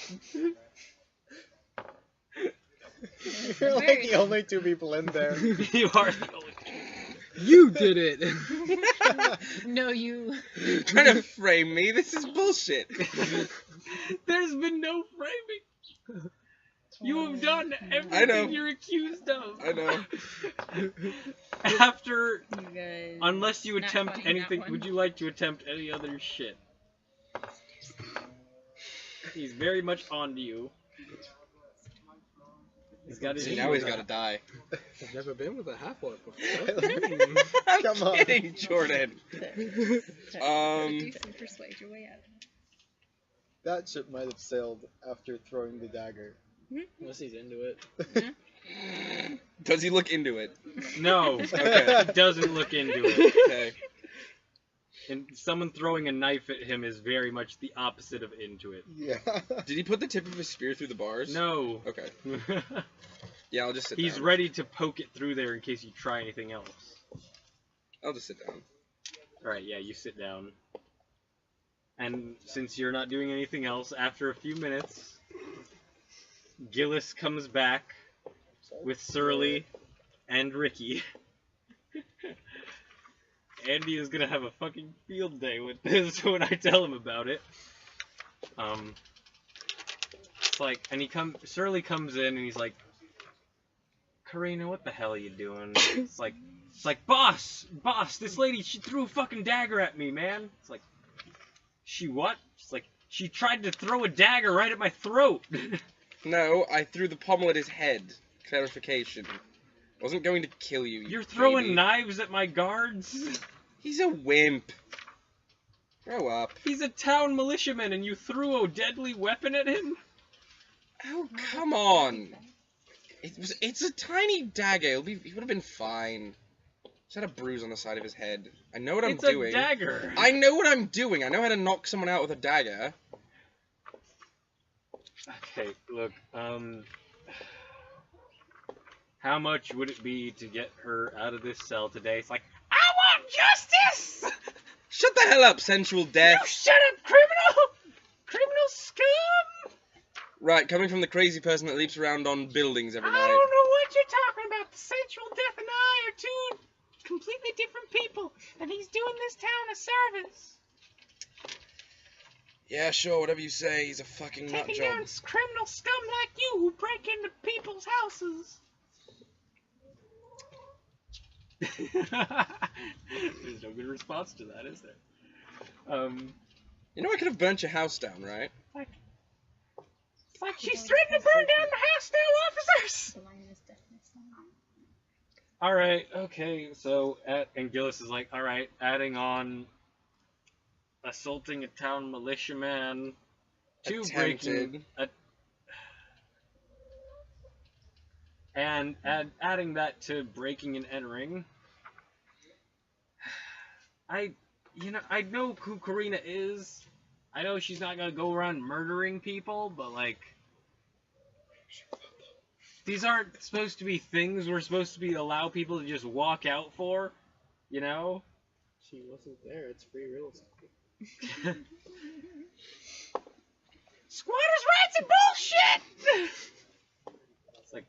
H: You're like the only 2 people in there.
A: You are the only.
D: You did it.
E: No, you.
B: Trying to frame me? This is bullshit.
A: There's been no framing. You have done
B: I know.
A: everything you're accused of.
B: I know.
A: After,
E: You guys.
A: unless you
E: Not
A: attempt
E: funny, that
A: anything,
E: one.
A: would you like to attempt any other shit? He's very much on to you. He's got his.
B: See, now he's gotta die.
D: I've never been with a half orc before.
B: I'm
H: Come on.
B: kidding, Jordan.
E: Persuade your way out.
H: That ship might have sailed after throwing the dagger.
D: Unless he's into it.
B: Does he look into it?
A: No,
B: Okay.
A: he doesn't look into it.
B: Okay.
A: And someone throwing a knife at him is very much the opposite of into it.
H: Yeah.
B: Did he put the tip of his spear through the bars?
A: No.
B: Okay. Yeah, I'll just sit
A: He's
B: down.
A: ready to poke it through there in case you try anything else.
B: I'll just sit down.
A: Alright, yeah, you sit down. And since you're not doing anything else, after a few minutes, Gillis comes back with Surly and Ricky. Andy is gonna have a fucking field day with this when I tell him about it. It's like, and Surly comes in and he's like, Karina, what the hell are you doing? It's like, boss, this lady, she threw a fucking dagger at me, man. It's like, she what? It's like, she tried to throw a dagger right at my throat.
B: No, I threw the pommel at his head. Clarification. Wasn't going to kill you.
A: You're throwing
B: baby.
A: knives at my guards?
B: He's a wimp. Grow up.
A: He's a town militiaman and you threw a deadly weapon at him?
B: Oh, come on. It's a tiny dagger. He would have been fine. He's had a bruise on the side of his head. I know what I'm doing.
A: It's a dagger.
B: I know what I'm doing. I know how to knock someone out with a dagger.
A: Okay, look, how much would it be to get her out of this cell today? It's like, I want justice!
B: Shut the hell up, sensual death.
A: You shut up, criminal! Criminal scum!
B: Right, coming from the crazy person that leaps around on buildings every
A: I
B: night.
A: don't know what you're talking about. The sensual death and I are two completely different people, and he's doing this town a service.
B: Yeah, sure, whatever you say. He's a fucking nut
A: Taking
B: job.
A: down criminal scum like you who break into people's houses. There's no good response to that, is there?
B: You know I could have burnt your house down, right?
A: It's like she's threatening to burn down the house now, officers! Alright, okay, so, and Gillis is like, alright, adding on assaulting a town militiaman to breaking and adding that to breaking and entering. I know who Karina is. I know she's not gonna go around murdering people, but like, these aren't supposed to be things we're supposed to be allow people to just walk out for, you know?
D: She wasn't there. It's free real estate.
A: Squatters' rights are bullshit! It's like,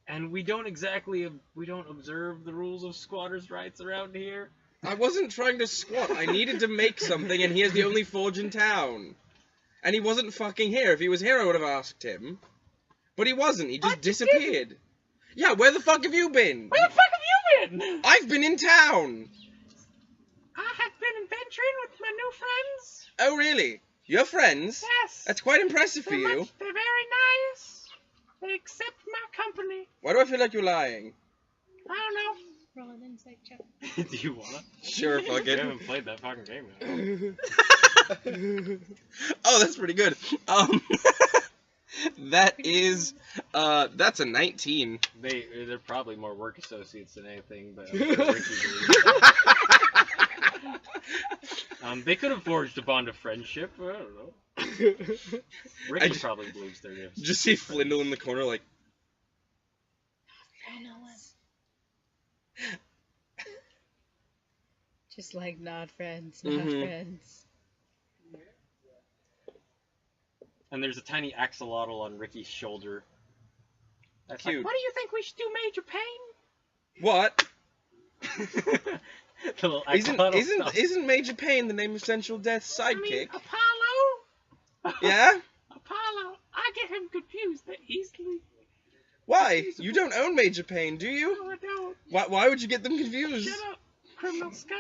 A: and we don't observe the rules of squatters' rights around here.
B: I wasn't trying to squat. I needed to make something, and he has the only forge in town. And he wasn't fucking here. If he was here, I would have asked him. But he wasn't. He just disappeared. Yeah, where the fuck have you been?
A: Where the fuck have you been?
B: I've been in town.
A: I have been adventuring with my new friends.
B: Oh, really? Your friends?
A: Yes.
B: That's quite impressive for you.
A: They're very nice. They accept my company.
B: Why do I feel like you're lying?
A: I don't know.
E: Roll an insight check.
A: Do you wanna?
B: Sure, fuck
A: We
B: it.
A: haven't played that fucking game yet.
B: Oh, that's pretty good. That is, that's a 19.
A: They're probably more work associates than anything, but they could have forged a bond of friendship. I don't know. Ricky probably believes there is.
B: Just see Flindle in the corner, like.
C: I know it. Just like not friends, not friends.
A: And there's a tiny axolotl on Ricky's shoulder. That's
B: Cute.
A: Like, what do you think we should do, Major Payne?
B: What?
A: The little axolotl
B: Isn't Major Payne the name of Sensual Death's sidekick?
A: I mean, Apollo?
B: Yeah?
A: Apollo. I get him confused that easily.
B: Why? You don't own Major Payne, do you?
A: No, I don't.
B: Why would you get them confused?
A: Shut up, criminal scum.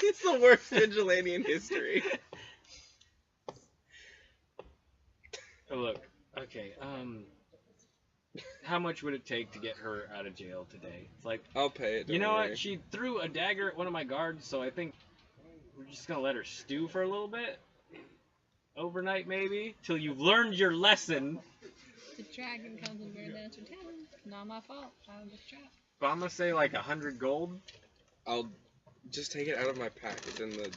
B: It's the worst vigilante in history.
A: Oh, look, okay, how much would it take to get her out of jail today? It's like,
B: I'll pay it.
A: you know
B: worry.
A: what? She threw a dagger at one of my guards, so I think we're just gonna let her stew for a little bit. Overnight, maybe, till you've learned your lesson.
E: The dragon comes and burns down your town. Not my fault. I was trapped.
A: But I'm gonna say like 100 gold.
B: I'll just take it out of my pack. It's in the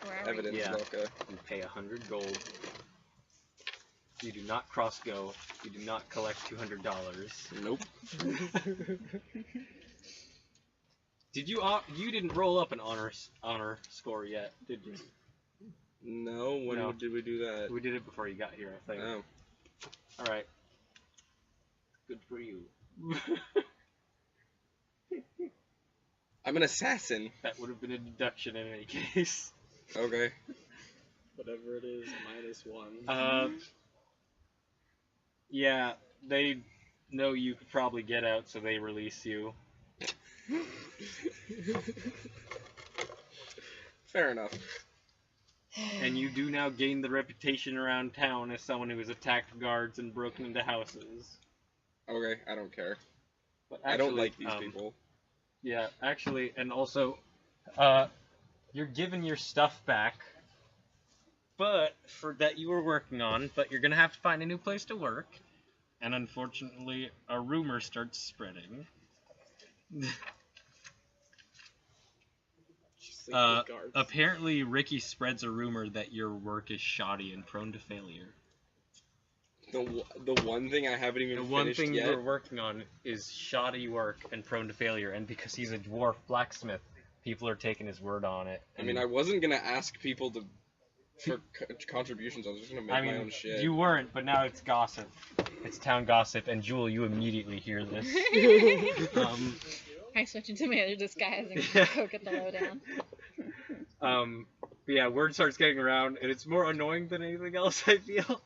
E: Where are we?
B: evidence
A: Yeah.
B: locker.
A: You pay 100 gold. You do not cross go. You do not collect $200.
B: Nope.
A: Did you? You didn't roll up an honor score yet, did you?
F: No, when
G: No.
F: did we do that?
G: We did it before you got here, I think.
F: Oh.
G: All right. Good for you.
F: I'm an assassin.
G: That would have been a deduction in any case.
F: Okay.
D: Whatever it is, -1.
G: Yeah, they know you could probably get out, so they release you.
F: Fair enough.
G: And you do now gain the reputation around town as someone who has attacked guards and broken into houses.
F: Okay, I don't care.
G: But
F: I don't
G: actually,
F: like these people.
G: Yeah, actually, and also, you're given your stuff back, but for that you were working on, but you're gonna have to find a new place to work, and unfortunately, a rumor starts spreading.
D: Sleep with guards.
G: Apparently, Ricky spreads a rumor that your work is shoddy and prone to failure.
F: The one thing I haven't even
G: The one
F: finished
G: thing
F: yet.
G: you're working on is shoddy work and prone to failure, and because he's a dwarf blacksmith, people are taking his word on it.
F: I mean, I wasn't gonna ask people for contributions. I was just gonna make my own shit.
G: You weren't, but now it's gossip. It's town gossip, and Jewel, you immediately hear this.
E: I switch into my other disguise and go get the lowdown.
G: But yeah, word starts getting around, and it's more annoying than anything else, I feel.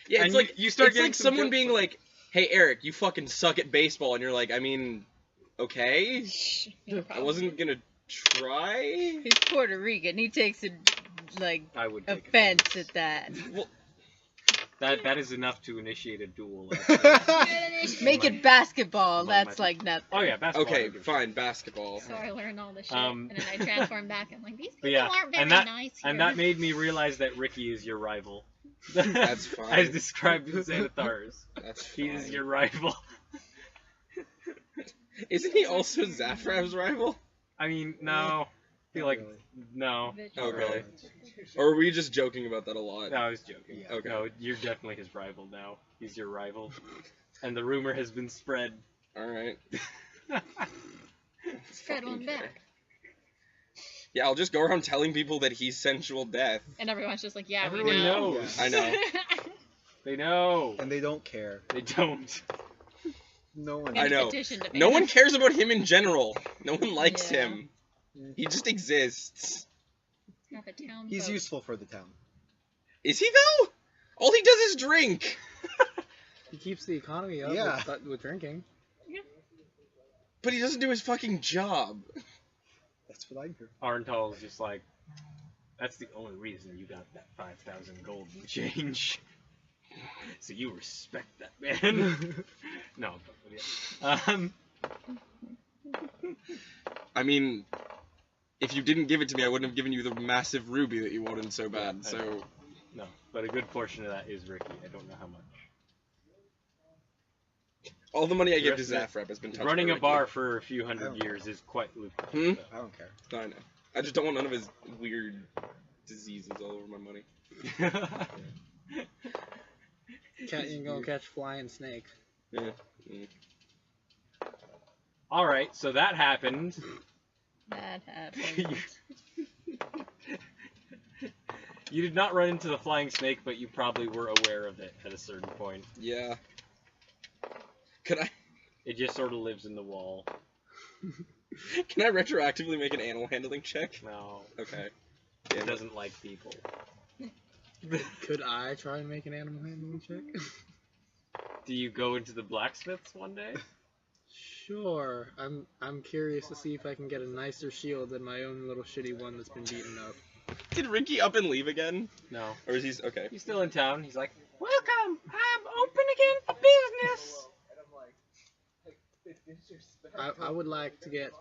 F: Yeah, it's
G: And
F: like
G: you start
F: it's
G: getting
F: like
G: some
F: someone
G: jokes
F: being like, "Hey, Eric, you fucking suck at baseball," and you're like, "I mean, okay, I wasn't gonna try."
C: He's Puerto Rican. He takes
G: I would take
C: offense at that.
G: That is enough to initiate a duel.
C: Make it basketball.
G: Among
C: That's
G: my-
C: like nothing.
G: Oh yeah, basketball.
F: Okay, fine, basketball.
E: So I learned all this shit,
G: Um,
E: and then I transform back. I'm like, these people
G: But yeah,
E: aren't very
G: and that
E: nice here.
G: and that made me realize that Ricky is your rival.
F: That's fine.
G: As described in Xanathars.
F: That's
G: He is
F: fine.
G: your rival.
F: Isn't he also Zaphrav's rival?
G: I mean, no. I feel like no.
E: Bitch.
F: Oh,
G: Not really.
F: Or are we just joking about that a lot?
G: No, I was joking.
F: Okay.
G: No, you're definitely his rival now. He's your rival. And the rumor has been spread.
F: Alright.
E: Spread one back.
F: Yeah, I'll just go around telling people that he's sensual death.
E: And everyone's just like, yeah,
G: Everyone
E: we know.
G: knows.
F: I know.
G: They know.
H: And they don't care.
G: They don't.
H: No one.
F: I know.
E: Petition to
F: No
E: ban.
F: one cares about him in general. No one likes
C: Yeah.
F: him. He just exists.
E: Have a town
H: He's
E: vote.
H: useful for the town.
F: Is he though? All he does is drink.
D: He keeps the economy up
H: Yeah.
D: with drinking.
F: But he doesn't do his fucking job.
H: That's what I hear.
G: Arntal is just like, that's the only reason you got that 5,000 gold in change. So you respect that man. No, but yeah.
F: I mean, if you didn't give it to me, I wouldn't have given you the massive ruby that you wanted so bad.
G: I
F: So
G: No, but a good portion of that is Ricky. I don't know how much.
F: all the money I
G: The
F: give to
G: rest of it-
F: Zafrap has been touched
G: Running
F: by
G: a
F: Ricky.
G: bar for a few hundred years is quite lucrative.
F: Hmm?
H: I don't care.
F: I know. I just don't want none of his weird diseases all over my money.
D: Cat ain't gonna catch flying snake.
F: Yeah.
G: All right, so that happened.
C: That happened.
G: You did not run into the flying snake, but you probably were aware of it at a certain point.
F: Yeah. Can
G: It just sort of lives in the wall.
F: I retroactively make an animal handling check?
G: No,
F: Okay.
G: it doesn't like people.
D: Could I try and make an animal handling check?
G: Do you go into the blacksmith's one day?
D: Sure. I'm curious to see if I can get a nicer shield than my own little shitty one that's been beaten up.
F: Did Ricky up and leave again?
G: No.
F: Or is he okay?
G: He's still in town. He's like, welcome, I'm open again for business.
D: I would like to get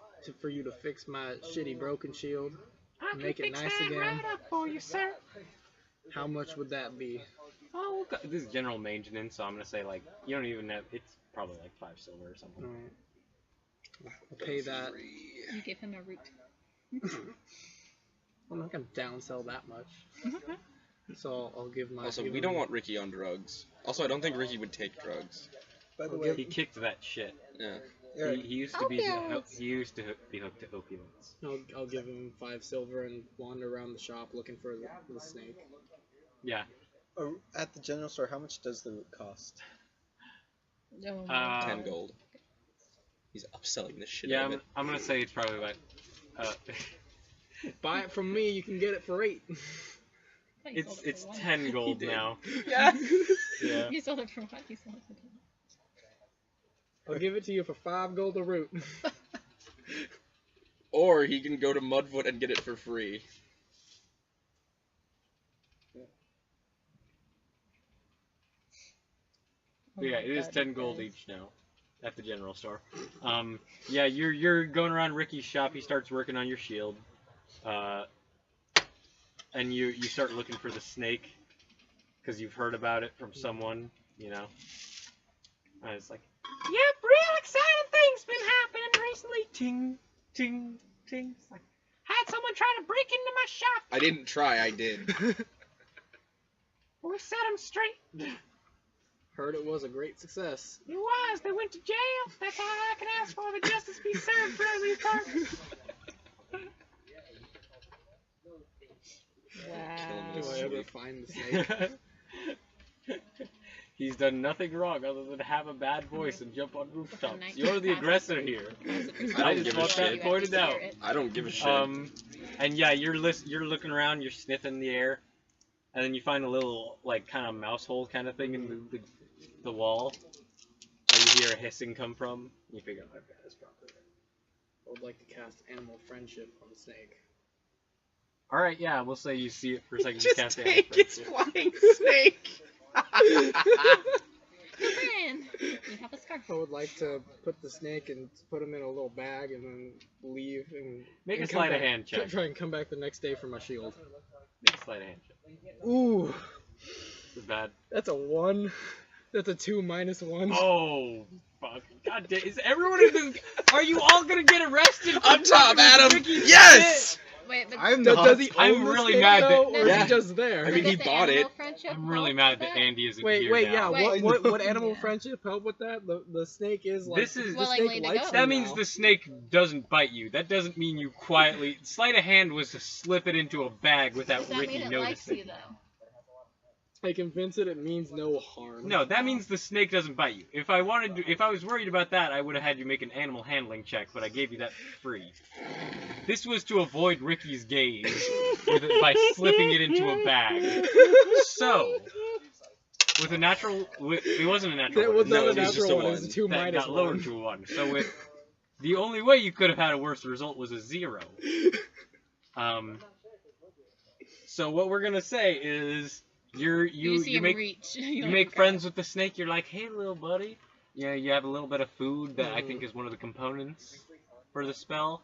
D: for you to fix my shitty broken shield.
G: I can
D: Make it
G: fix
D: nice
G: that
D: again.
G: right up for you, sir.
D: How much would that be?
G: Oh, this is general maintenance, so I'm gonna say like you don't even have. It's probably like 5 silver or something.
D: Alright. I'll pay that.
E: You give him a root.
D: I'm not gonna downsell that much. So I'll give my.
F: Also,
D: give
F: we
D: him-
F: don't want Ricky on drugs. Also, I don't think Ricky would take drugs.
H: By the
D: I'll
H: way,
G: He kicked that shit.
F: Yeah.
H: Eric,
G: He used to be
E: Opiates.
G: he used to be hooked to opiates.
D: I'll give him 5 silver and wander around the shop looking for the snake.
G: Yeah.
H: at the general store, how much does the root cost?
C: Oh my
F: 10
C: God.
F: gold. He's upselling the shit
G: Yeah,
F: out of it.
G: I'm gonna say it's probably about.
D: Buy it from me, you can get it for 8.
G: It's 10 gold now.
F: Yeah.
G: Yeah.
E: You sold it for what? You sold it for 10.
D: I'll give it to you for 5 gold a root.
F: Or he can go to Mudfoot and get it for free.
C: Oh
G: Yeah,
C: my
G: it is
C: God,
G: 10
C: you
G: gold
C: guys.
G: each now at the general store. Yeah, you're going around Ricky's shop. He starts working on your shield, and you start looking for the snake because you've heard about it from someone, you know. And it's like, yep, real exciting things been happening recently. Ting, ting, ting. It's like, had someone try to break into my shop.
F: I didn't try, I did.
G: We set them straight.
D: Heard it was a great success.
G: It was. They went to jail. That's all I can ask for. The justice be served for every part.
C: Wow.
D: Do I ever find the snake?
G: He's done nothing wrong other than have a bad voice and jump on rooftops.
E: night
G: You're the
E: passes.
G: aggressor here.
F: I
G: I
F: don't
G: just
F: give a
G: want that
F: shit.
G: pointed out.
F: I don't give a shit.
G: And yeah, you're looking around, you're sniffing the air, and then you find a little like kind of mouse hole kind of thing in the wall, where you hear a hissing come from. You figure, okay, that's probably it.
D: I would like to cast animal friendship on the snake.
G: All right, yeah, we'll say you see it for a second.
F: Just
G: cast
F: take
G: animal
F: his
G: friendship.
F: flying snake.
E: Man, you have a scarf.
D: I would like to put the snake and put him in a little bag and then leave and
G: Make
D: and
G: a
D: come
G: sleight of
D: back-
G: hand check.
D: Try and come back the next day for my shield.
G: Make a sleight of hand check.
D: Ooh,
G: It's bad.
D: that's a 1. That's a 2 minus 1.
G: Oh, fuck. God damn. Is everyone in this... Are you all gonna get arrested? for
F: Up top,
G: fucking
F: Adam.
G: Ricky's
F: Yes.
G: shit?
E: Wait, but
H: I'm
D: Does,
H: not.
D: does he
G: I'm
D: own the
G: really
D: snake,
G: mad that-
D: though, or
F: Yeah.
D: is he just there?
F: I mean, he
E: does the
F: bought
E: animal
F: it.
E: friendship
G: I'm really
E: help
G: mad
E: with
G: that
E: that?
G: Andy isn't
D: Wait,
G: here
D: wait,
G: now.
D: yeah.
E: Wait.
D: What animal
C: Yeah.
D: friendship help with that? The snake is like
G: This is-
D: the
E: Willingly
D: snake
E: to
D: likes
E: go.
D: me
G: That means
D: now.
G: the snake doesn't bite you. That doesn't mean you quietly... Sleight of hand was to slip it into a bag without
E: Does that
G: Ricky
E: mean it likes
G: noticing.
E: you though?
D: I convince it means no harm.
G: No, that means the snake doesn't bite you. If I was worried about that, I would have had you make an animal handling check, but I gave you that for free. This was to avoid Ricky's gaze by slipping it into a bag. So, with a natural, it wasn't a natural.
D: That
G: one.
D: was
F: No,
D: not
F: it
D: a
F: was just
D: natural
F: a
D: one. It was a
F: one.
D: 2
G: That
D: minus
G: got lowered
D: 1.
G: to a 1. So with the only way you could have had a worse result was a 0. So what we're gonna say is
E: You see
G: you
E: him
G: make
E: reach.
G: you make friends with the snake. You're like, hey, little buddy. Yeah, you have a little bit of food that I think is one of the components for the spell.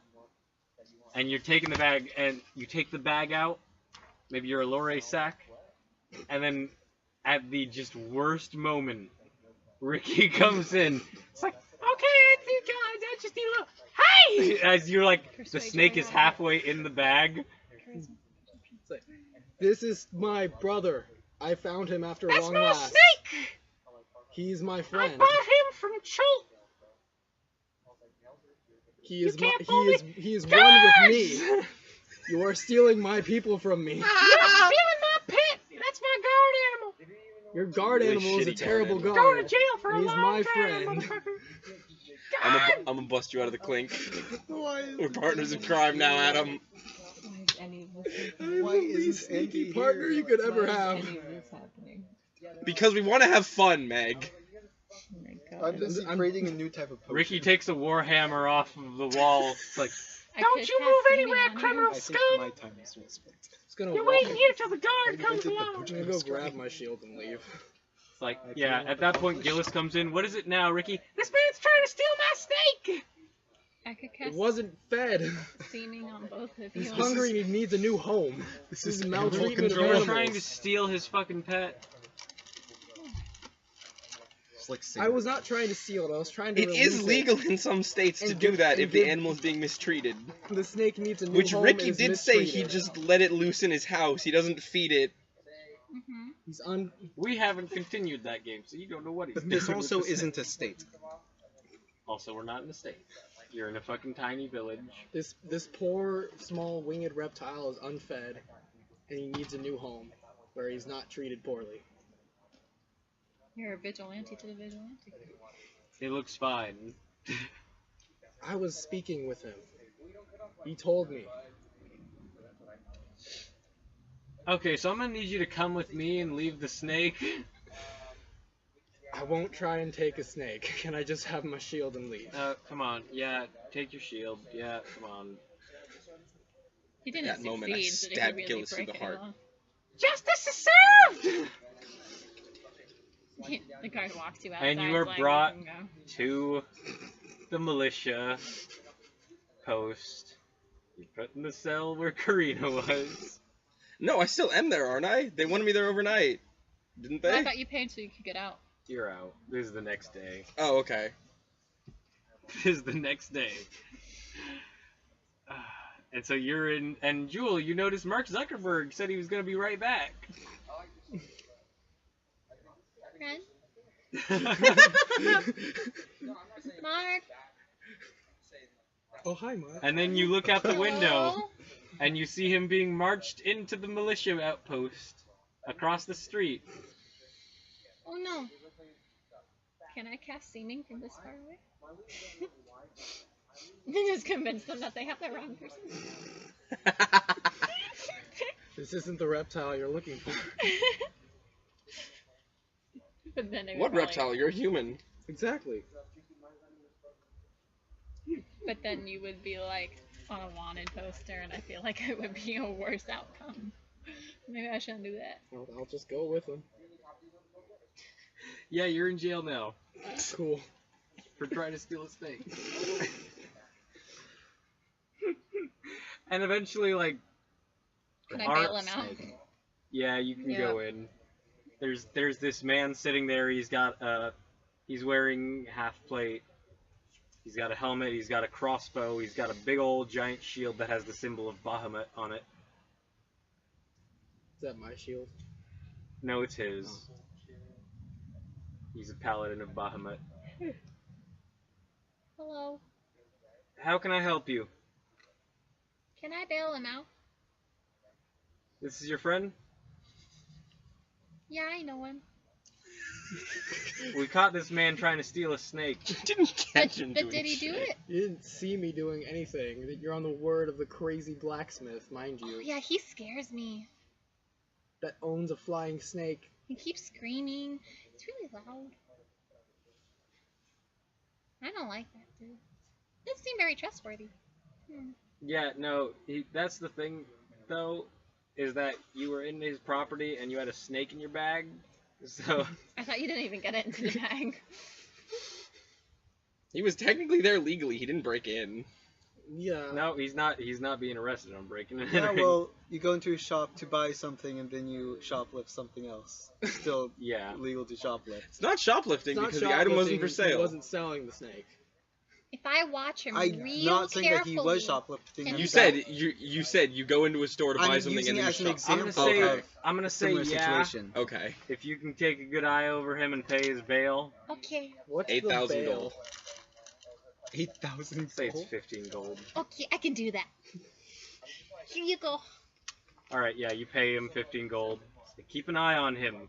G: And you're taking the bag, and you take the bag out, maybe your Allure sack, and then at the just worst moment, Ricky comes in. It's like, okay, I think I just need a little. Hey! As you're like, the snake is halfway in the bag.
D: This is my brother. I found him after a
G: That's
D: long
G: no
D: last.
G: snake!
D: He's my
G: I
D: friend.
G: bought him from Cholt.
D: He is
G: You
D: my,
G: can't fool me.
D: he is one with me. You are stealing my people from me.
G: You're stealing my pet. That's my guard animal.
D: Your guard
F: Really
D: animal is a
F: shitty guard
D: terrible
F: animal.
G: Going to
D: guard.
G: jail for a
D: He's
G: long
D: my
G: time,
D: friend.
G: motherfucker.
F: I'm gonna bust you out of the clink. We're partners in crime now, Adam.
C: Why is any of this
H: Why is this
D: Sneaky
H: Andy
D: partner
H: here?
D: you could ever
C: Why is
D: have.
C: any of this happening?
F: Because we want to have fun, Meg.
C: Oh my
H: I'm
C: God.
H: busy creating a new type of potion.
G: Ricky takes a warhammer off of the wall. It's like,
E: I
G: don't
E: could
G: you
E: cast
G: move
E: seating
G: anywhere,
E: on you.
G: criminal
H: I think
G: scum.
H: my time is well spent.
D: It's gonna
G: You're
D: walk.
G: waiting here till the guard
H: I
G: comes
H: invented the
G: along.
D: I'm
H: potion.
D: gonna go grab my shield and leave.
G: It's like, yeah, at that point, Gillis comes in. What is it now, Ricky? This man's trying to steal my steak!
E: I could
D: It
E: cast
D: wasn't fed.
E: seaming on both of
D: He's
E: you.
D: hungry and he needs a new home. This is maltreatment of
G: You're
D: animals.
G: trying to steal his fucking pet.
J: It's like
D: I was not trying to steal it. I was trying to
F: It
D: release
F: is legal in some states to
D: And
F: do
D: give-
F: that
D: and
F: if the
D: give-
F: animal is being mistreated.
D: The snake needs a new
F: Which
D: home.
F: Ricky
D: is
F: did say he
D: mistreated.
F: just let it loose in his house. He doesn't feed it.
E: Mm-hmm.
D: He's
G: We haven't continued that game, so you don't know what he's
H: But
G: doing.
H: this
G: with
H: also
G: the
H: isn't a state.
G: Also, we're not in the States. You're in a fucking tiny village.
D: This poor small winged reptile is unfed, and he needs a new home where he's not treated poorly.
E: You're a vigilante to the vigilante.
G: It looks fine.
D: I was speaking with him. He told me.
G: Okay, so I'm gonna need you to come with me and leave the snake.
D: I won't try and take a snake. Can I just have my shield and leave?
G: Come on. Yeah, take your shield. Yeah, come on.
E: He didn't
B: That
E: succeed,
B: moment, I
E: but
B: stabbed
E: did he really
B: Gillis through
E: break
B: the
E: it
B: heart.
E: at all?
G: Justice is served!
E: The guard walks you outside.
G: And you are
E: like,
G: brought
E: "You can go."
G: to the militia post. You put in the cell where Karina was.
B: No, I still am there, aren't I? They wanted me there overnight, didn't
E: But I
B: they?
E: thought you paid so you could get out.
G: You're out. This is the next day.
B: Oh, okay.
G: This is the next day. And so you're in, and Jewel, you notice Mark Zuckerberg said he was going to be right back.
E: Friend? Mark?
D: Oh, hi, Mark.
G: And then you look out the window,
E: Hello?
G: and you see him being marched into the militia outpost across the street.
E: Oh no. Can I cast seeming from this far away? Just convince them that they have the wrong person.
D: This isn't the reptile you're looking for.
E: But then they would
B: What
E: probably-
B: reptile? You're human.
D: Exactly.
E: But then you would be like on a wanted poster, and I feel like it would be a worse outcome. Maybe I shouldn't do that.
D: I'll just go with him.
G: Yeah, you're in jail now
D: Cool.
G: for trying to steal a snake. And eventually, like,
E: Can I
G: Art
E: bail him out?
G: yeah, you can
E: Yeah.
G: go in. There's this man sitting there. He's wearing half plate. He's got a helmet. He's got a crossbow. He's got a big old giant shield that has the symbol of Bahamut on it.
D: Is that my shield?
G: No, it's his. He's a paladin of Bahamut.
E: Hello.
G: How can I help you?
E: Can I bail him out?
G: This is your friend?
E: Yeah, I know him.
G: We caught this man trying to steal a snake.
B: Didn't catch him
E: But
B: doing
E: did he do
B: shit.
E: it?
D: You didn't see me doing anything. You're on the word of the crazy blacksmith, mind you,
E: Oh yeah, he scares me.
D: that owns a flying snake.
E: He keeps screaming. It's really loud. I don't like that dude. Doesn't seem very trustworthy.
G: Yeah, no, that's the thing, though, is that you were in his property and you had a snake in your bag, so...
E: I thought you didn't even get it into the bag.
B: He was technically there legally. He didn't break in.
D: Yeah.
G: No, he's not being arrested on breaking and
J: Yeah,
G: entering.
J: well, you go into a shop to buy something and then you shoplift something else. Still
G: Yeah.
J: legal to shoplift.
B: It's not shoplifting
D: It's not
B: because the item wasn't for
D: shoplifting, He
B: sale.
D: wasn't selling the snake.
E: If I watch him
J: I'm
E: real
J: not saying that he was
E: carefully-
J: shoplifting.
E: Can
B: You
E: he
B: said you said you go into a store to
J: I'm
B: buy something
J: using
B: and then
J: it
B: you
J: as an
B: shop.
J: example
B: Okay.
G: I'm gonna say
J: Similar
G: yeah,
J: situation.
B: Okay.
G: if you can take a good eye over him and pay his bail.
E: Okay,
D: What's
B: 8,000
D: the bail?
B: gold.
J: 8,000
G: Say it's
J: gold?
G: 15 gold.
E: okay, I can do that. Here you go.
G: Alright, yeah, you pay him 15 gold. Keep an eye on him.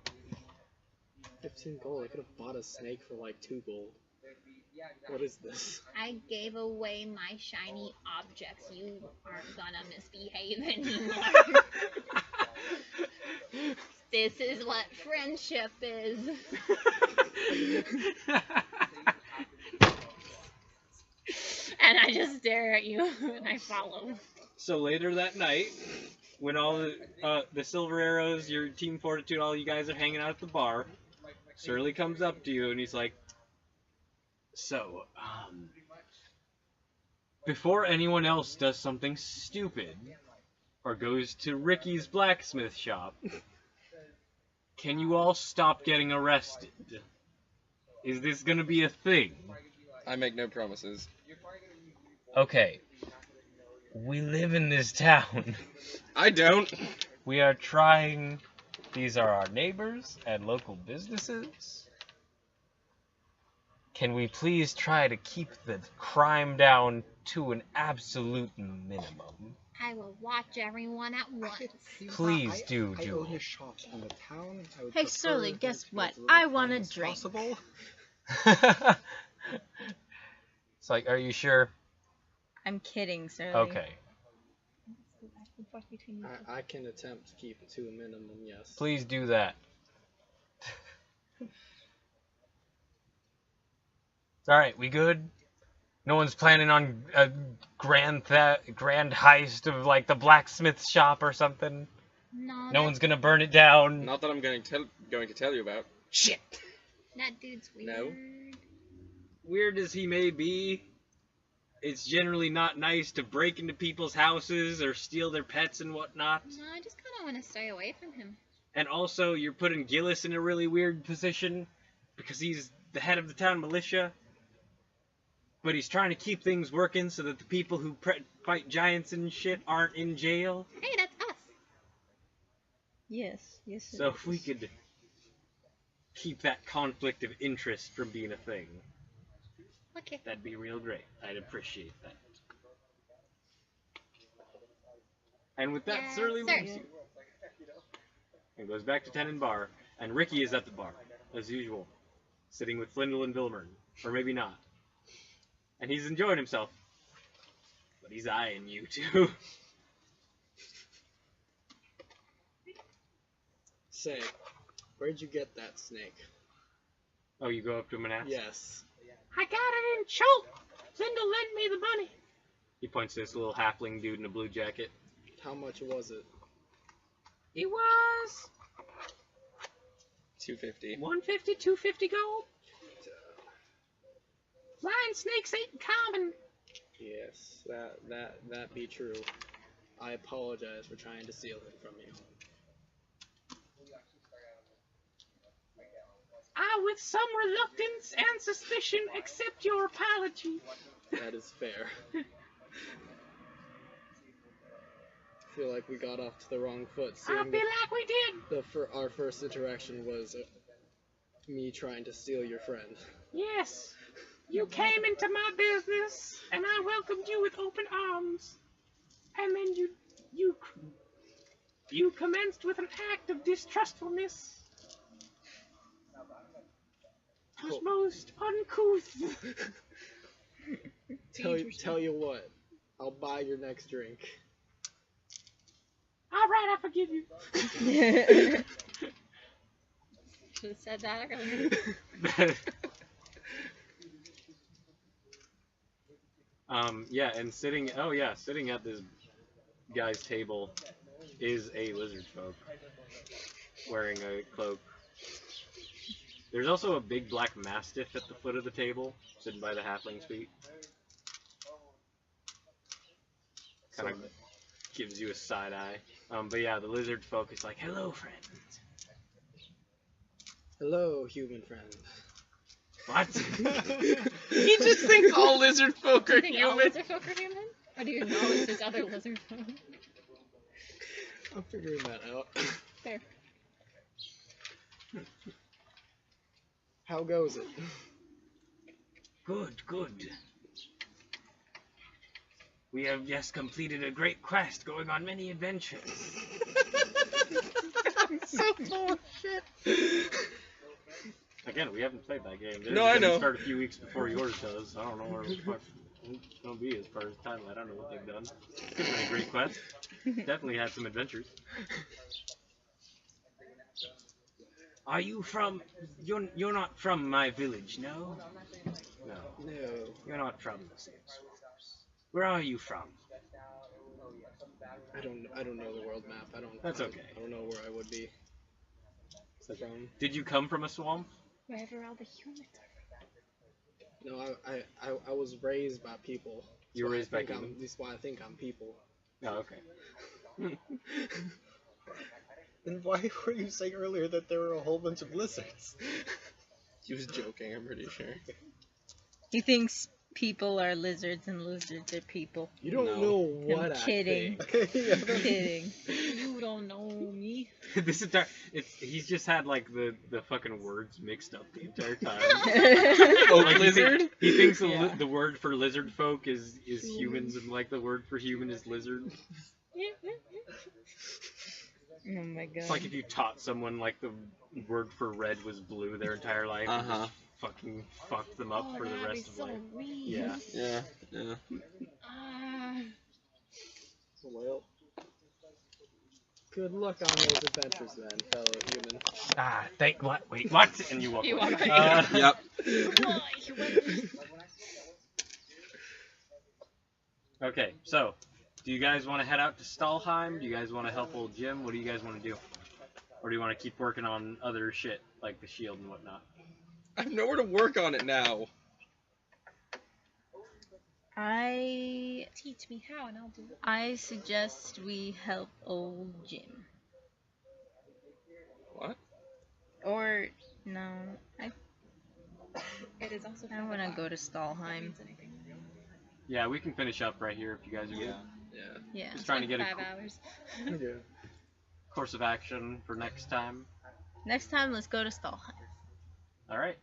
D: 15 gold. I could have bought a snake for like 2 gold. What is this?
E: I gave away my shiny objects. You aren't gonna misbehave anymore. This is what friendship is. And I just stare at you and I follow.
G: So later that night, when all the Silver Arrows, your Team Fortitude, all you guys are hanging out at the bar, Surly comes up to you and he's like, so, before anyone else does something stupid, or goes to Ricky's blacksmith shop, can you all stop getting arrested? Is this gonna be a thing?
B: I make no promises.
G: Okay. We live in this town.
B: I don't.
G: We are trying. These are our neighbors and local businesses. can we please try to keep the crime down to an absolute minimum?
E: I will watch everyone at once.
G: Please do,
H: I
G: Jewel.
H: own a shop in the town. I would
C: Hey,
H: prefer
C: Surly,
H: them
C: guess
H: to be
C: what?
H: as little
C: I want
H: crime
C: a
H: as
C: drink.
H: possible.
G: It's like, are you sure?
C: I'm kidding, Surly.
G: Okay.
D: I can attempt to keep it to a minimum, yes.
G: Please do that. Alright, we good? No one's planning on a grand heist of like the blacksmith shop or something? No one's gonna burn it down?
F: Not that I'm going to tell you about.
G: Shit!
E: That dude's weird.
F: No.
A: Weird as he may be, it's generally not nice to break into people's houses or steal their pets and whatnot.
E: No, I just kind of want to stay away from him.
A: And also, you're putting Gillis in a really weird position because he's the head of the town militia. But he's trying to keep things working so that the people who fight giants and shit aren't in jail.
E: Hey, that's us.
C: Yes, yes.
A: So if we could keep that conflict of interest from being a thing,
E: Okay.
A: that'd be real great. I'd appreciate that. And with that,
E: Yes,
A: Surly
E: sir.
A: leaves you. And goes back to Tenon Bar, and Ricky is at the bar, as usual, sitting with Flindle and Vilmern. Or maybe not. And he's enjoying himself. But he's eyeing you, too.
D: Say, where'd you get that snake?
A: Oh, you go up to him and ask?
D: Yes.
A: I got it in Cholt. Flindle lent me the money. He points to this little halfling dude in a blue jacket.
D: How much was it?
A: It was
F: 250.
A: 150, 250 gold. Flying snakes ain't common.
D: Yes, that be true. I apologize for trying to steal it from you.
A: I, with some reluctance and suspicion, accept your apology.
D: That is fair. I feel like we got off to the wrong foot.
A: I
D: Seeing
A: feel like we did.
D: our first interaction was me trying to steal your friend.
A: Yes. You came into my business, and I welcomed you with open arms. And then you commenced with an act of distrustfulness. It was most uncouth.
D: Tell you what, I'll buy your next drink.
A: All right, I forgive you.
E: Should have said that earlier.
A: Yeah, and sitting at this guy's table is a lizard folk wearing a cloak. There's also a big black mastiff at the foot of the table, sitting by the halfling's feet. Kind of gives you a side eye. But yeah, the lizard folk is like, "Hello, friend."
D: Hello, human friend.
A: What?
F: You just think all lizard folk
E: Do
F: are
E: you think all
F: human?
E: lizard folk are human? Or do you acknowledge there's other lizard folk?
D: I'm figuring that out.
E: Fair.
D: How goes it?
A: Good, good. We have just completed a great quest, going on many adventures.
F: So full of shit.
A: Again, we haven't played that game.
F: No, I know.
A: Start a few weeks before yours does. I don't know where it's going to be as far as timeline. I don't know what they've done. It's been a great quest. Definitely had some adventures. Are you from? You're not from my village, no? No.
D: No.
A: You're not from the same swamps. Where are you from?
D: I don't know the world map.
A: That's okay.
D: I don't know where I would be from.
A: Did you come from a swamp?
E: Wherever all the humans are.
D: No, I was raised by people.
A: You were raised by
D: people.
A: humans?
D: That's why I think I'm people.
A: Oh, okay.
J: Then why were you saying earlier that there were a whole bunch of lizards?
F: He was joking, I'm pretty sure.
C: He thinks people are lizards and lizards are people.
D: You don't
F: No.
D: know what
C: I'm kidding.
D: I think.
C: Kidding.
E: You don't know me.
G: this entire he's just had like the fucking words mixed up the entire time.
B: Oak
G: Like,
B: lizard?
G: He thinks
E: Yeah.
G: the word for lizard folk is humans, and like the word for human is lizard.
C: Oh my god.
G: It's like if you taught someone like the word for red was blue their entire life, and
B: Uh-huh.
G: just fucking fucked them up
E: Oh,
G: for the
E: that'd be
G: rest of
E: so
G: life.
E: mean.
G: Yeah.
B: Yeah, yeah.
E: Ah.
D: Well, good luck on those adventures then, fellow human.
G: Ah, wait, what? And you walk
E: You
G: away.
E: walk away.
B: Yep.
E: Oh, humans.
G: Okay, so, do you guys want to head out to Stalheim? Do you guys want to help old Jim? What do you guys want to do? Or do you want to keep working on other shit, like the shield and whatnot?
B: I have nowhere to work on it now.
C: I
E: Teach me how, and I'll do it.
C: I suggest we help old Jim.
B: What?
C: Or no,
E: It is also.
C: I want to go to Stalheim.
G: Yeah, we can finish up right here if you guys are good.
B: Yeah.
C: Yeah.
G: Just trying to get a
E: 5 hours.
D: Yeah.
G: course of action for next time.
C: Next time, let's go to Stalheim.
G: Alright.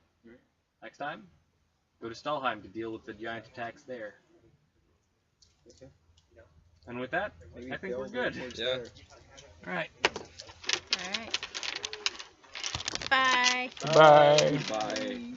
G: Next time, go to Stalheim to deal with the giant attacks there.
J: Okay.
G: And with that,
J: Maybe
G: I think we're
J: Bill's
G: good.
J: towards
B: Yeah.
J: there.
G: Alright.
C: All right. Bye.
G: Bye.
B: Bye.